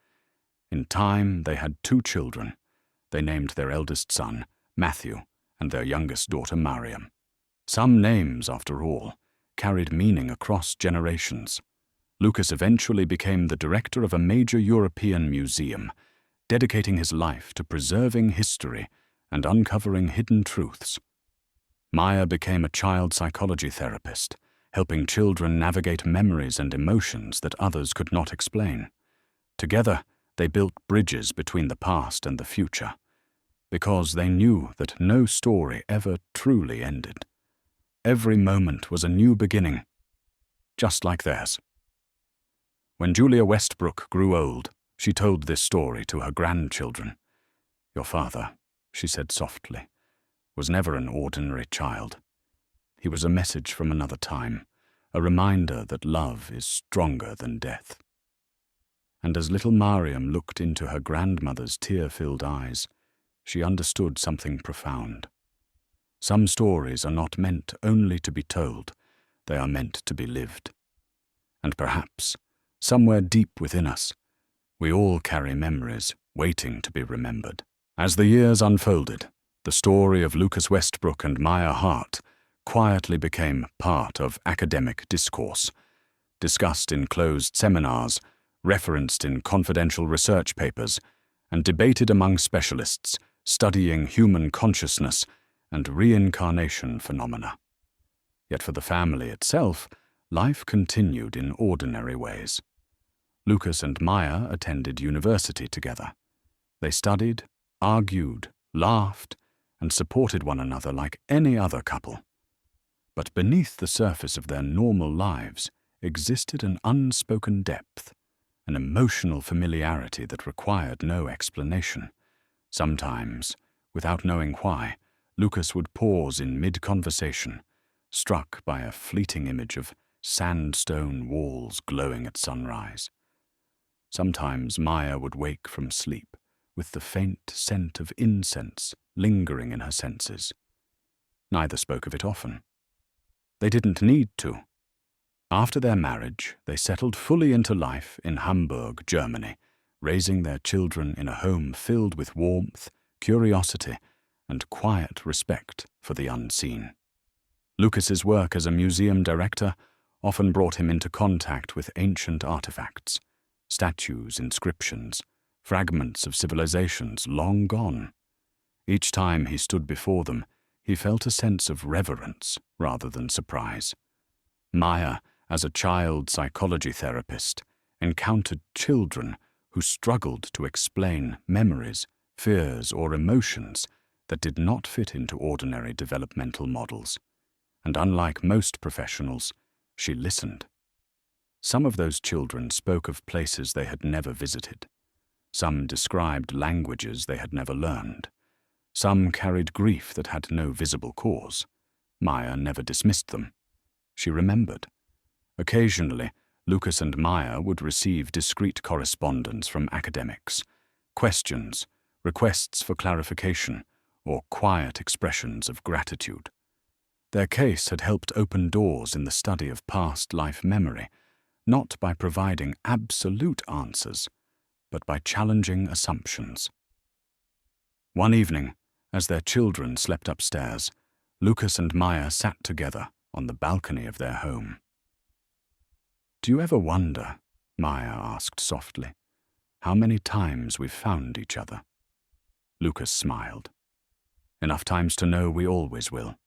In time, they had 2 children. They named their eldest son Matthew and their youngest daughter Mariam. Some names, after all, carried meaning across generations. Lucas eventually became the director of a major European museum, dedicating his life to preserving history and uncovering hidden truths. Maya became a child psychology therapist, helping children navigate memories and emotions that others could not explain. Together, they built bridges between the past and the future, because they knew that no story ever truly ended. Every moment was a new beginning, just like theirs. When Julia Westbrook grew old, she told this story to her grandchildren. "Your father," she said softly, "was never an ordinary child. He was a message from another time, a reminder that love is stronger than death." And as little Mariam looked into her grandmother's tear-filled eyes, she understood something profound. Some stories are not meant only to be told, they are meant to be lived. And perhaps, somewhere deep within us, we all carry memories waiting to be remembered. As the years unfolded, the story of Lucas Westbrook and Maya Hart quietly became part of academic discourse, discussed in closed seminars, referenced in confidential research papers, and debated among specialists studying human consciousness and reincarnation phenomena. Yet for the family itself, life continued in ordinary ways. Lucas and Maya attended university together. They studied, argued, laughed, and supported one another like any other couple. But beneath the surface of their normal lives existed an unspoken depth, an emotional familiarity that required no explanation. Sometimes, without knowing why, Lucas would pause in mid-conversation, struck by a fleeting image of sandstone walls glowing at sunrise. Sometimes Maya would wake from sleep with the faint scent of incense lingering in her senses. Neither spoke of it often. They didn't need to. After their marriage, they settled fully into life in Hamburg, Germany, raising their children in a home filled with warmth, curiosity, and quiet respect for the unseen. Lucas's work as a museum director often brought him into contact with ancient artifacts, statues, inscriptions, fragments of civilizations long gone. Each time he stood before them, he felt a sense of reverence rather than surprise. Maya, as a child psychology therapist, encountered children who struggled to explain memories, fears, or emotions that did not fit into ordinary developmental models. And unlike most professionals, she listened. Some of those children spoke of places they had never visited. Some described languages they had never learned. Some carried grief that had no visible cause. Maya never dismissed them. She remembered. Occasionally, Lucas and Maya would receive discreet correspondence from academics, questions, requests for clarification, or quiet expressions of gratitude. Their case had helped open doors in the study of past life memory, not by providing absolute answers, but by challenging assumptions. One evening, as their children slept upstairs, Lucas and Maya sat together on the balcony of their home. "Do you ever wonder," Maya asked softly, "how many times we've found each other?" Lucas smiled. "Enough times to know we always will."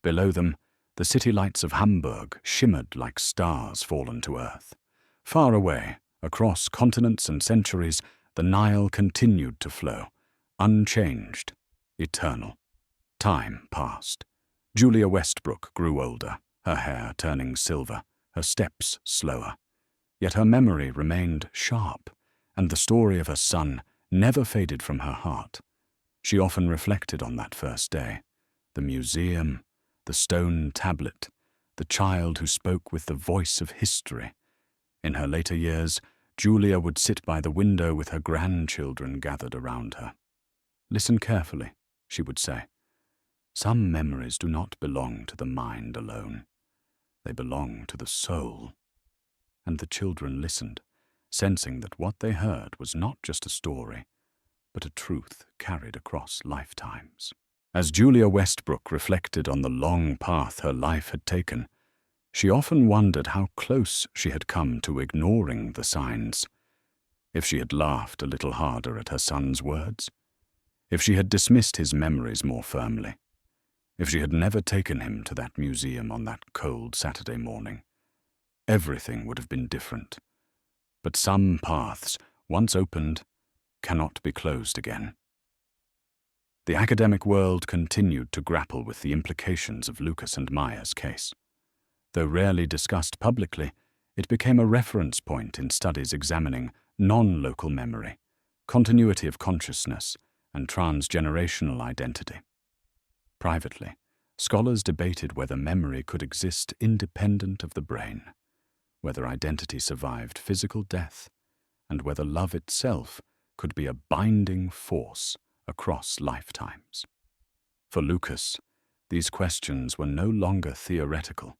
Below them, the city lights of Hamburg shimmered like stars fallen to earth. Far away, across continents and centuries, the Nile continued to flow, unchanged, eternal. Time passed. Julia Westbrook grew older, her hair turning silver, her steps slower. Yet her memory remained sharp, and the story of her son never faded from her heart. She often reflected on that first day, the museum, the stone tablet, the child who spoke with the voice of history. In her later years, Julia would sit by the window with her grandchildren gathered around her. "Listen carefully," she would say. "Some memories do not belong to the mind alone. They belong to the soul." And the children listened, sensing that what they heard was not just a story, but a truth carried across lifetimes. As Julia Westbrook reflected on the long path her life had taken, she often wondered how close she had come to ignoring the signs. If she had laughed a little harder at her son's words, if she had dismissed his memories more firmly, if she had never taken him to that museum on that cold Saturday morning, everything would have been different. But some paths, once opened, cannot be closed again. The academic world continued to grapple with the implications of Lucas and Maya's case. Though rarely discussed publicly, it became a reference point in studies examining non-local memory, continuity of consciousness, and transgenerational identity. Privately, scholars debated whether memory could exist independent of the brain, whether identity survived physical death, and whether love itself could be a binding force across lifetimes. For Lucas, these questions were no longer theoretical.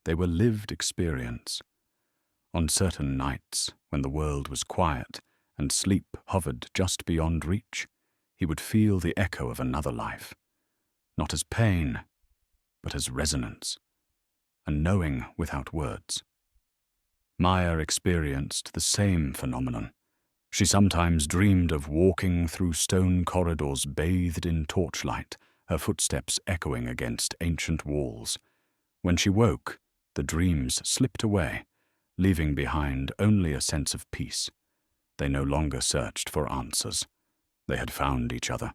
They were lived experience. On certain nights, when the world was quiet and sleep hovered just beyond reach, he would feel the echo of another life, not as pain, but as resonance, a knowing without words. Maya experienced the same phenomenon. She sometimes dreamed of walking through stone corridors bathed in torchlight, her footsteps echoing against ancient walls. When she woke, the dreams slipped away, leaving behind only a sense of peace. They no longer searched for answers. They had found each other.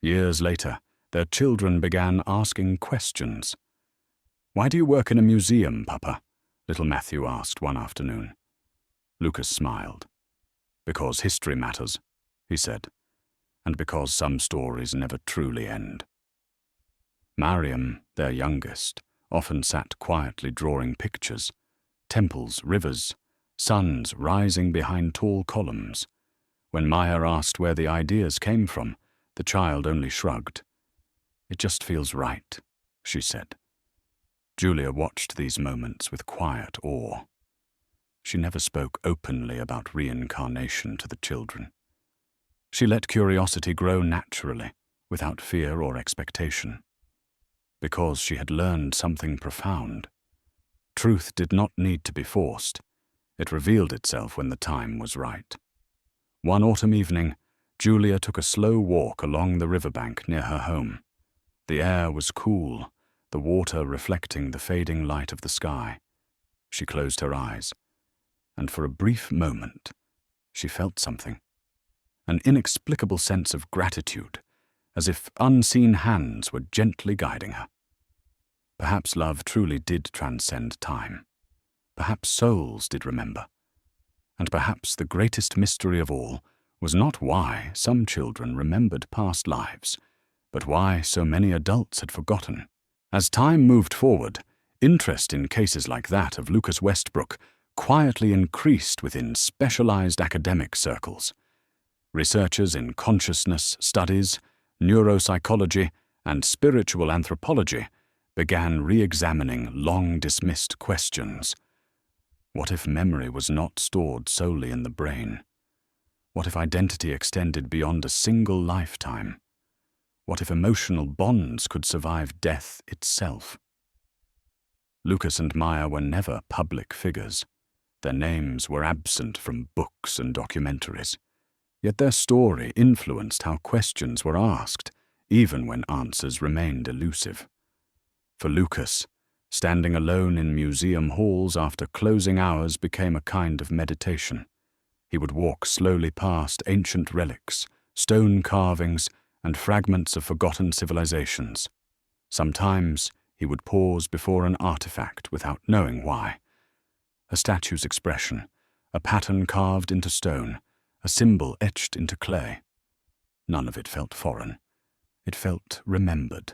Years later, their children began asking questions. "Why do you work in a museum, Papa?" little Matthew asked one afternoon. Lucas smiled. "Because history matters," he said, "and because some stories never truly end." Mariam, their youngest, often sat quietly drawing pictures, temples, rivers, suns rising behind tall columns. When Maya asked where the ideas came from, the child only shrugged. "It just feels right," she said. Julia watched these moments with quiet awe. She never spoke openly about reincarnation to the children. She let curiosity grow naturally, without fear or expectation. Because she had learned something profound. Truth did not need to be forced. It revealed itself when the time was right. One autumn evening, Julia took a slow walk along the riverbank near her home. The air was cool, the water reflecting the fading light of the sky. She closed her eyes, and for a brief moment, she felt something. An inexplicable sense of gratitude, as if unseen hands were gently guiding her. Perhaps love truly did transcend time. Perhaps souls did remember. And perhaps the greatest mystery of all was not why some children remembered past lives, but why so many adults had forgotten. As time moved forward, interest in cases like that of Lucas Westbrook quietly increased within specialized academic circles. Researchers in consciousness studies, neuropsychology, and spiritual anthropology began re-examining long-dismissed questions. What if memory was not stored solely in the brain? What if identity extended beyond a single lifetime? What if emotional bonds could survive death itself? Lucas and Maya were never public figures. Their names were absent from books and documentaries. Yet their story influenced how questions were asked, even when answers remained elusive. For Lucas, standing alone in museum halls after closing hours became a kind of meditation. He would walk slowly past ancient relics, stone carvings, and fragments of forgotten civilizations. Sometimes he would pause before an artifact without knowing why. A statue's expression, a pattern carved into stone, a symbol etched into clay. None of it felt foreign. It felt remembered.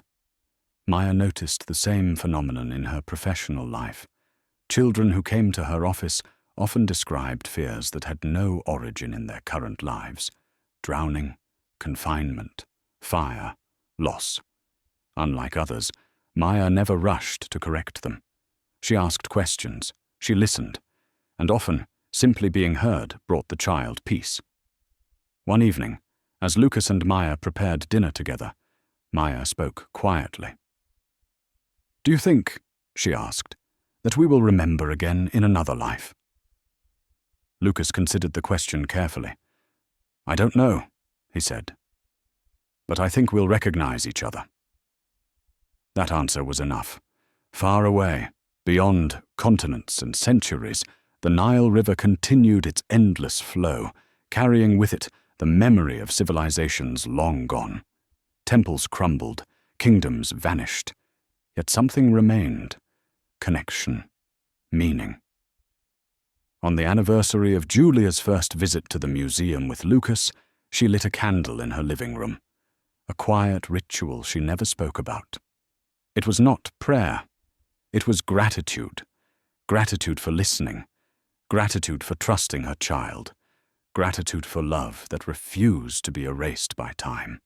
Maya noticed the same phenomenon in her professional life. Children who came to her office often described fears that had no origin in their current lives: drowning, confinement, fire, loss. Unlike others, Maya never rushed to correct them. She asked questions, she listened, and often simply being heard brought the child peace. One evening, as Lucas and Maya prepared dinner together, Maya spoke quietly. "Do you think," she asked, "that we will remember again in another life?" Lucas considered the question carefully. "I don't know," he said, "but I think we'll recognize each other." That answer was enough. Far away, beyond continents and centuries, the Nile River continued its endless flow, carrying with it the memory of civilizations long gone. Temples crumbled, kingdoms vanished, yet something remained: connection, meaning. On the anniversary of Julia's first visit to the museum with Lucas, she lit a candle in her living room, a quiet ritual she never spoke about. It was not prayer. It was gratitude. Gratitude for listening. Gratitude for trusting her child. Gratitude for love that refused to be erased by time.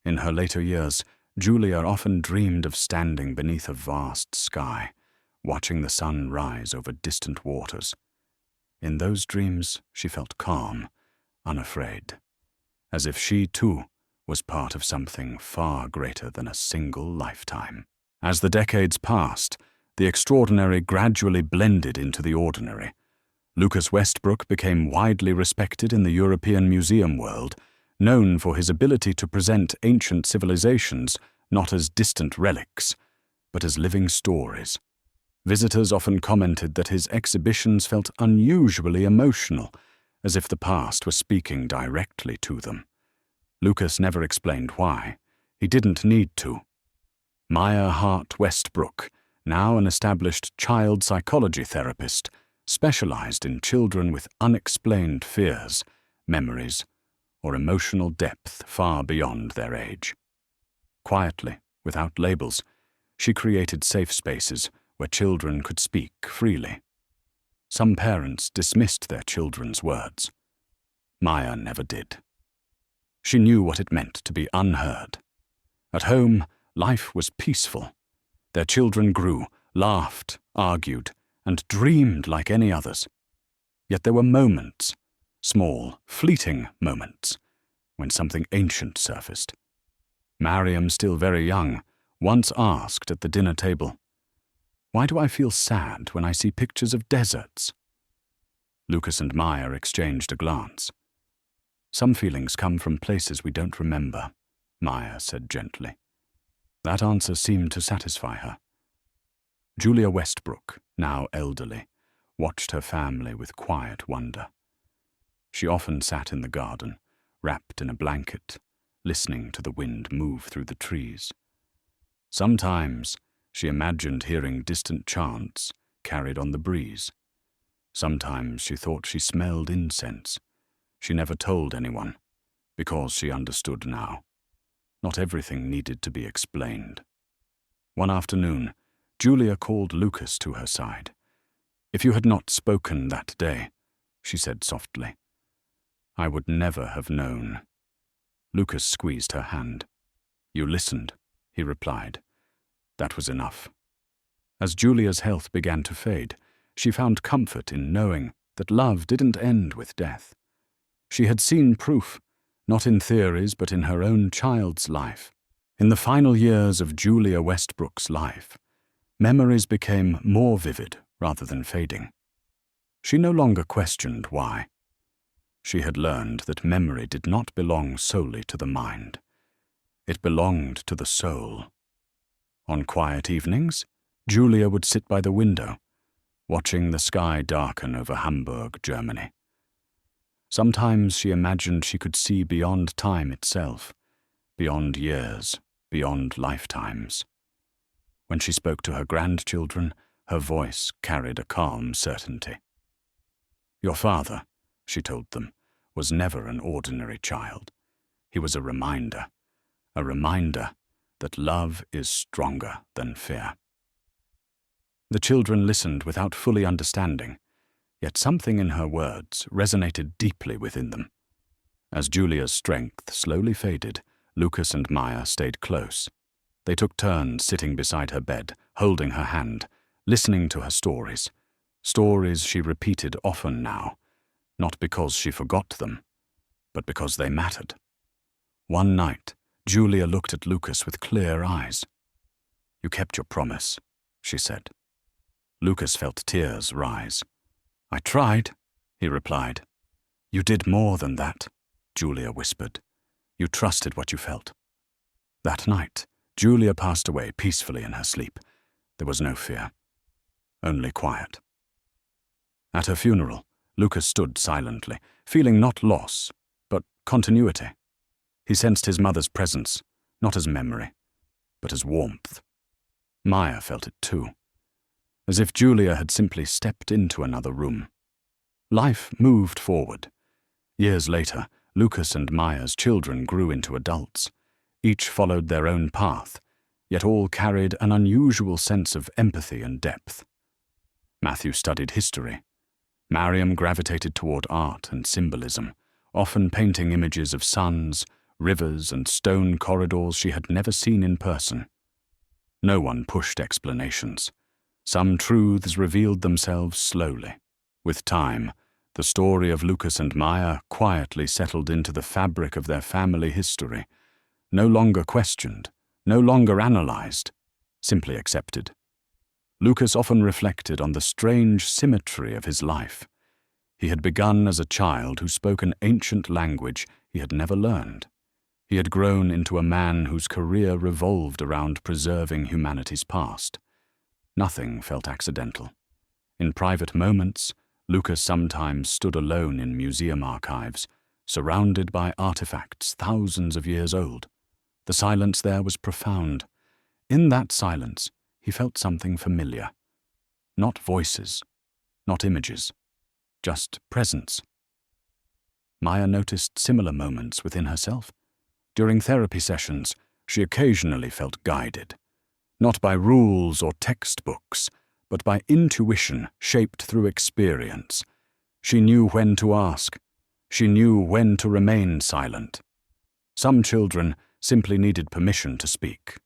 In her later years, Julia often dreamed of standing beneath a vast sky, watching the sun rise over distant waters. In those dreams, she felt calm, unafraid, as if she, too, was part of something far greater than a single lifetime. As the decades passed, the extraordinary gradually blended into the ordinary. Lucas Westbrook became widely respected in the European museum world, known for his ability to present ancient civilizations not as distant relics, but as living stories. Visitors often commented that his exhibitions felt unusually emotional, as if the past was speaking directly to them. Lucas never explained why. He didn't need to. Maya Hart Westbrook, now an established child psychology therapist, specialized in children with unexplained fears, memories, or emotional depth far beyond their age. Quietly, without labels, she created safe spaces where children could speak freely. Some parents dismissed their children's words. Maya never did. She knew what it meant to be unheard. At home, life was peaceful. Their children grew, laughed, argued, and dreamed like any others. Yet there were moments, small, fleeting moments, when something ancient surfaced. Mariam, still very young, once asked at the dinner table, "Why do I feel sad when I see pictures of deserts?" Lucas and Maya exchanged a glance. "Some feelings come from places we don't remember," Maya said gently. That answer seemed to satisfy her. Julia Westbrook, now elderly, watched her family with quiet wonder. She often sat in the garden, wrapped in a blanket, listening to the wind move through the trees. Sometimes she imagined hearing distant chants carried on the breeze. Sometimes she thought she smelled incense. She never told anyone, because she understood now. Not everything needed to be explained. One afternoon, Julia called Lucas to her side. "If you had not spoken that day," she said softly, "I would never have known." Lucas squeezed her hand. "You listened," he replied. That was enough. As Julia's health began to fade, she found comfort in knowing that love didn't end with death. She had seen proof, not in theories but in her own child's life. In the final years of Julia Westbrook's life, memories became more vivid rather than fading. She no longer questioned why. She had learned that memory did not belong solely to the mind. It belonged to the soul. On quiet evenings, Julia would sit by the window, watching the sky darken over Hamburg, Germany. Sometimes she imagined she could see beyond time itself, beyond years, beyond lifetimes. When she spoke to her grandchildren, her voice carried a calm certainty. "Your father," she told them, "was never an ordinary child. He was a reminder that love is stronger than fear." The children listened without fully understanding, yet something in her words resonated deeply within them. As Julia's strength slowly faded, Lucas and Maya stayed close. They took turns sitting beside her bed, holding her hand, listening to her stories she repeated often now, not because she forgot them, but because they mattered. One night, Julia looked at Lucas with clear eyes. "You kept your promise," she said. Lucas felt tears rise. "I tried," he replied. "You did more than that," Julia whispered. "You trusted what you felt." That night, Julia passed away peacefully in her sleep. There was no fear, only quiet. At her funeral, Lucas stood silently, feeling not loss, but continuity. He sensed his mother's presence, not as memory, but as warmth. Maya felt it too, as if Julia had simply stepped into another room. Life moved forward. Years later, Lucas and Maya's children grew into adults. Each followed their own path, yet all carried an unusual sense of empathy and depth. Matthew studied history. Mariam gravitated toward art and symbolism, often painting images of suns, rivers, and stone corridors she had never seen in person. No one pushed explanations. Some truths revealed themselves slowly. With time, the story of Lucas and Maya quietly settled into the fabric of their family history, no longer questioned, no longer analyzed, simply accepted. Lucas often reflected on the strange symmetry of his life. He had begun as a child who spoke an ancient language he had never learned. He had grown into a man whose career revolved around preserving humanity's past. Nothing felt accidental. In private moments, Lucas sometimes stood alone in museum archives, surrounded by artifacts thousands of years old. The silence there was profound. In that silence, he felt something familiar. Not voices, not images, just presence. Maya noticed similar moments within herself. During therapy sessions, she occasionally felt guided, not by rules or textbooks, but by intuition shaped through experience. She knew when to ask. She knew when to remain silent. Some children simply needed permission to speak.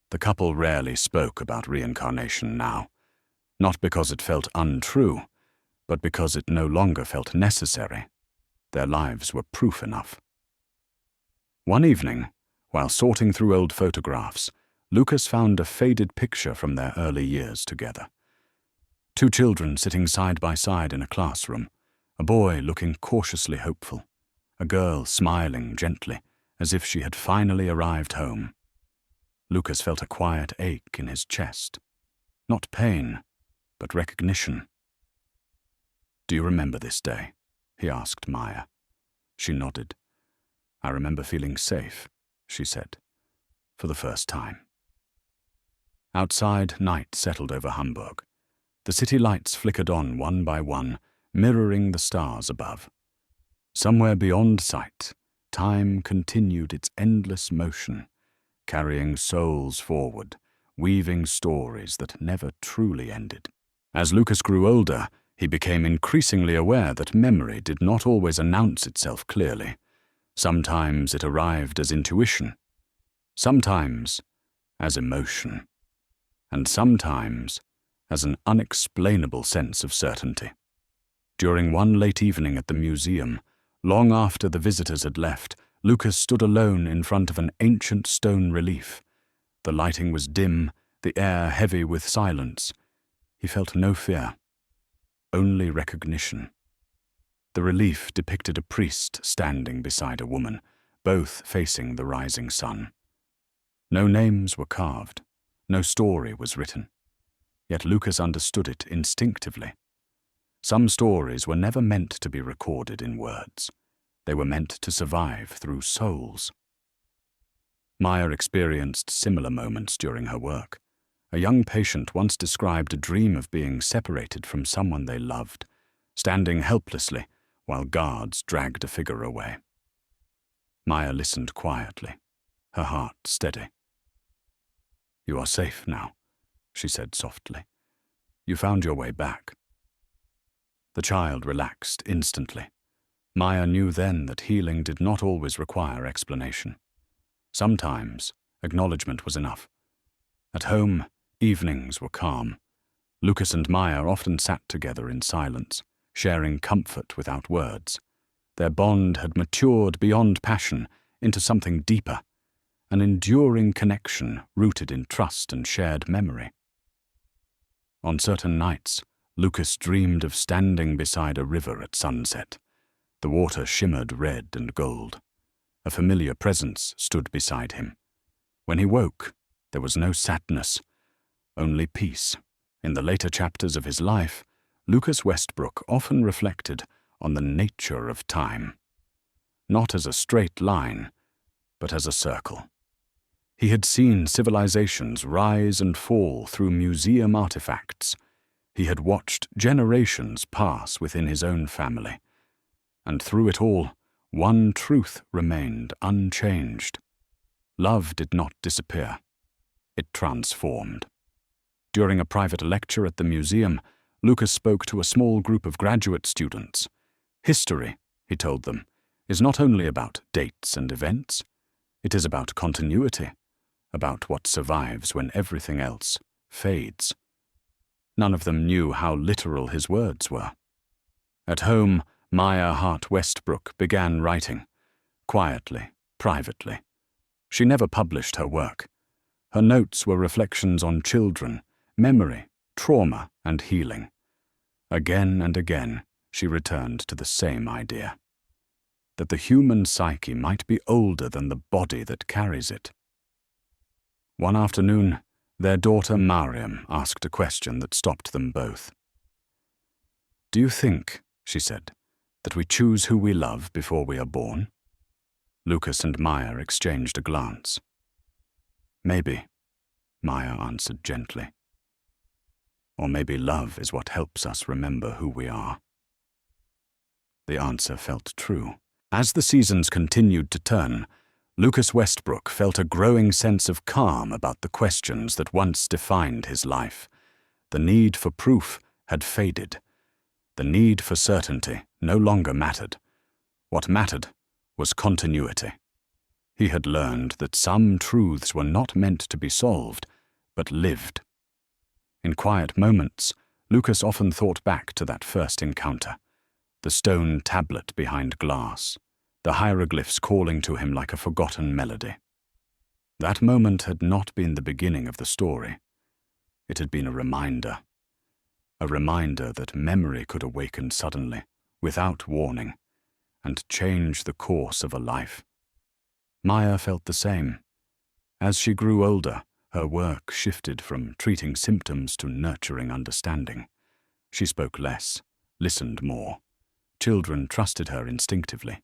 The couple rarely spoke about reincarnation now, not because it felt untrue, but because it no longer felt necessary. Their lives were proof enough. One evening, while sorting through old photographs, Lucas found a faded picture from their early years together. Two children sitting side by side in a classroom, a boy looking cautiously hopeful, a girl smiling gently, as if she had finally arrived home. Lucas felt a quiet ache in his chest. Not pain, but recognition. "Do you remember this day?" he asked Maya. She nodded. "I remember feeling safe," she said, for the first time. Outside, night settled over Hamburg. The city lights flickered on one by one, mirroring the stars above. Somewhere beyond sight, time continued its endless motion, carrying souls forward, weaving stories that never truly ended. As Lucas grew older, he became increasingly aware that memory did not always announce itself clearly. Sometimes it arrived as intuition, sometimes as emotion, and sometimes as an unexplainable sense of certainty. During one late evening at the museum, long after the visitors had left, Lucas stood alone in front of an ancient stone relief. The lighting was dim, the air heavy with silence. He felt no fear, only recognition. The relief depicted a priest standing beside a woman, both facing the rising sun. No names were carved, no story was written. Yet Lucas understood it instinctively. Some stories were never meant to be recorded in words. They were meant to survive through souls. Maya experienced similar moments during her work. A young patient once described a dream of being separated from someone they loved, standing helplessly while guards dragged a figure away. Maya listened quietly, her heart steady. "You are safe now," she said softly. "You found your way back." The child relaxed instantly. Maya knew then that healing did not always require explanation. Sometimes acknowledgement was enough. At home, evenings were calm. Lucas and Maya often sat together in silence, sharing comfort without words. Their bond had matured beyond passion into something deeper, an enduring connection rooted in trust and shared memory. On certain nights, Lucas dreamed of standing beside a river at sunset. The water shimmered red and gold. A familiar presence stood beside him. When he woke, there was no sadness, only peace. In the later chapters of his life, Lucas Westbrook often reflected on the nature of time, not as a straight line, but as a circle. He had seen civilizations rise and fall through museum artifacts. He had watched generations pass within his own family. And through it all, one truth remained unchanged. Love did not disappear. It transformed. During a private lecture at the museum, Lucas spoke to a small group of graduate students. History, he told them, is not only about dates and events. It is about continuity, about what survives when everything else fades. None of them knew how literal his words were. At home, Maya Hart Westbrook began writing, quietly, privately. She never published her work. Her notes were reflections on children, memory, trauma, and healing. Again and again, she returned to the same idea: that the human psyche might be older than the body that carries it. One afternoon, their daughter Mariam asked a question that stopped them both. "Do you think," she said, "that we choose who we love before we are born?" Lucas and Maya exchanged a glance. "Maybe," Maya answered gently. "Or maybe love is what helps us remember who we are." The answer felt true. As the seasons continued to turn, Lucas Westbrook felt a growing sense of calm about the questions that once defined his life. The need for proof had faded. The need for certainty no longer mattered. What mattered was continuity. He had learned that some truths were not meant to be solved, but lived. In quiet moments, Lucas often thought back to that first encounter, the stone tablet behind glass, the hieroglyphs calling to him like a forgotten melody. That moment had not been the beginning of the story. It had been a reminder that memory could awaken suddenly, without warning, and change the course of a life. Maya felt the same. As she grew older, her work shifted from treating symptoms to nurturing understanding. She spoke less, listened more. Children trusted her instinctively.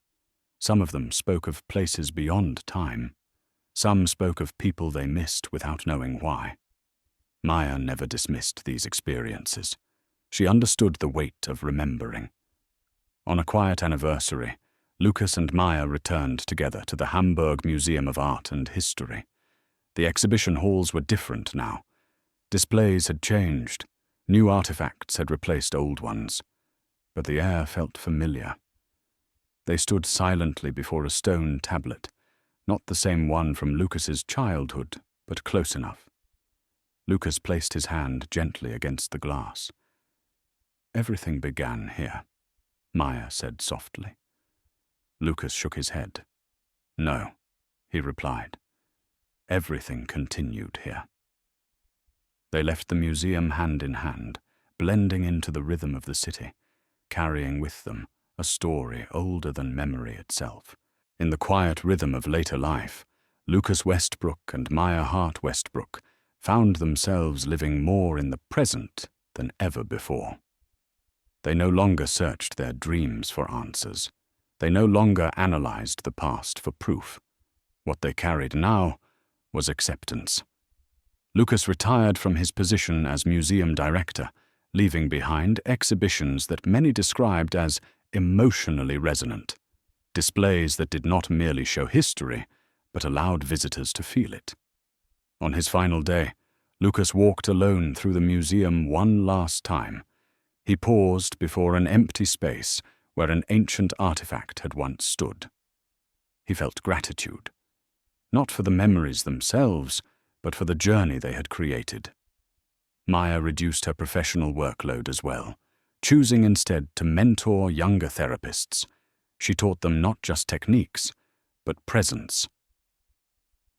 Some of them spoke of places beyond time. Some spoke of people they missed without knowing why. Maya never dismissed these experiences. She understood the weight of remembering. On a quiet anniversary, Lucas and Maya returned together to the Hamburg Museum of Art and History. The exhibition halls were different now. Displays had changed. New artifacts had replaced old ones. But the air felt familiar. They stood silently before a stone tablet, not the same one from Lucas's childhood, but close enough. Lucas placed his hand gently against the glass. "Everything began here," Maya said softly. Lucas shook his head. "No," he replied. "Everything continued here." They left the museum hand in hand, blending into the rhythm of the city, carrying with them a story older than memory itself. In the quiet rhythm of later life, Lucas Westbrook and Maya Hart Westbrook found themselves living more in the present than ever before. They no longer searched their dreams for answers. They no longer analyzed the past for proof. What they carried now was acceptance. Lucas retired from his position as museum director, leaving behind exhibitions that many described as emotionally resonant, displays that did not merely show history, but allowed visitors to feel it. On his final day, Lucas walked alone through the museum one last time. He paused before an empty space where an ancient artifact had once stood. He felt gratitude, not for the memories themselves, but for the journey they had created. Maya reduced her professional workload as well, choosing instead to mentor younger therapists. She taught them not just techniques, but presence.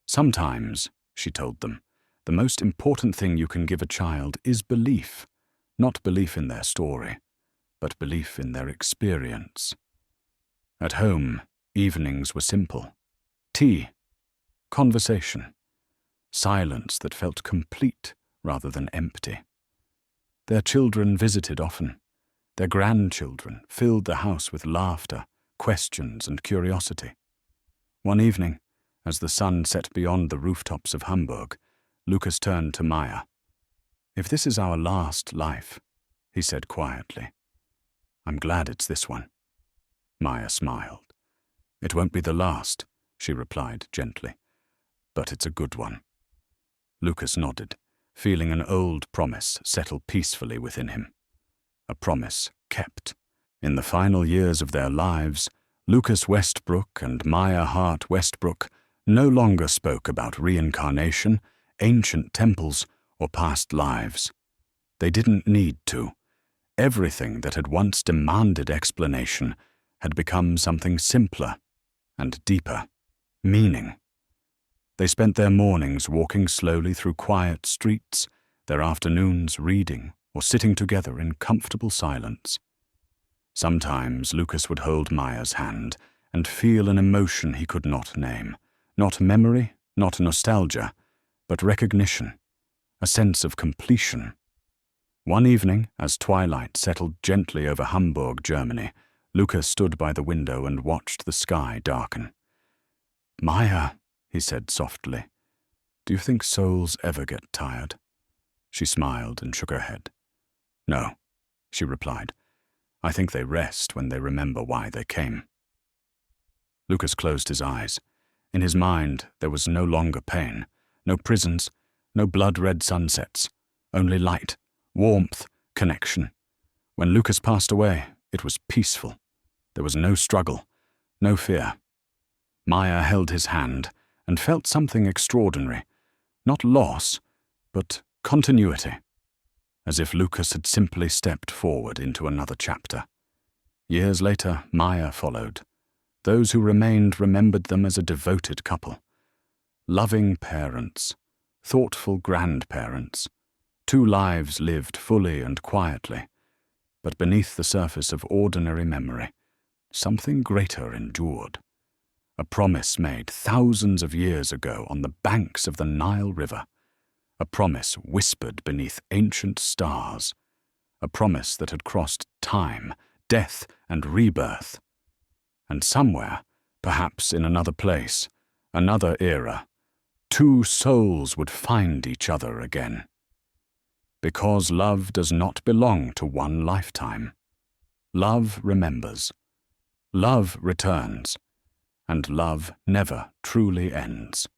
"Sometimes," she told them, "the most important thing you can give a child is belief, not belief in their story, but belief in their experience." At home, evenings were simple. Tea, conversation, silence that felt complete rather than empty. Their children visited often. Their grandchildren filled the house with laughter, questions, and curiosity. One evening, as the sun set beyond the rooftops of Hamburg, Lucas turned to Maya. "If this is our last life," he said quietly, "I'm glad it's this one." Maya smiled. "It won't be the last," she replied gently, "but it's a good one." Lucas nodded, feeling an old promise settle peacefully within him. A promise kept. In the final years of their lives, Lucas Westbrook and Maya Hart Westbrook no longer spoke about reincarnation, ancient temples, or past lives. They didn't need to. Everything that had once demanded explanation had become something simpler and deeper, meaning. They spent their mornings walking slowly through quiet streets, their afternoons reading or sitting together in comfortable silence. Sometimes Lucas would hold Maya's hand and feel an emotion he could not name, not memory, not nostalgia, but recognition, a sense of completion. One evening, as twilight settled gently over Hamburg, Germany, Lucas stood by the window and watched the sky darken. "Maya," he said softly, "do you think souls ever get tired?" She smiled and shook her head. "No," she replied. "I think they rest when they remember why they came." Lucas closed his eyes. In his mind, there was no longer pain, no prisons, no blood-red sunsets, only light, warmth, connection. When Lucas passed away, it was peaceful. There was no struggle, no fear. Maya held his hand and felt something extraordinary, not loss, but continuity, as if Lucas had simply stepped forward into another chapter. Years later, Maya followed. Those who remained remembered them as a devoted couple. Loving parents, thoughtful grandparents, two lives lived fully and quietly, but beneath the surface of ordinary memory, something greater endured. A promise made thousands of years ago on the banks of the Nile River. A promise whispered beneath ancient stars. A promise that had crossed time, death, and rebirth. And somewhere, perhaps in another place, another era, two souls would find each other again. Because love does not belong to one lifetime. Love remembers. Love returns. And love never truly ends.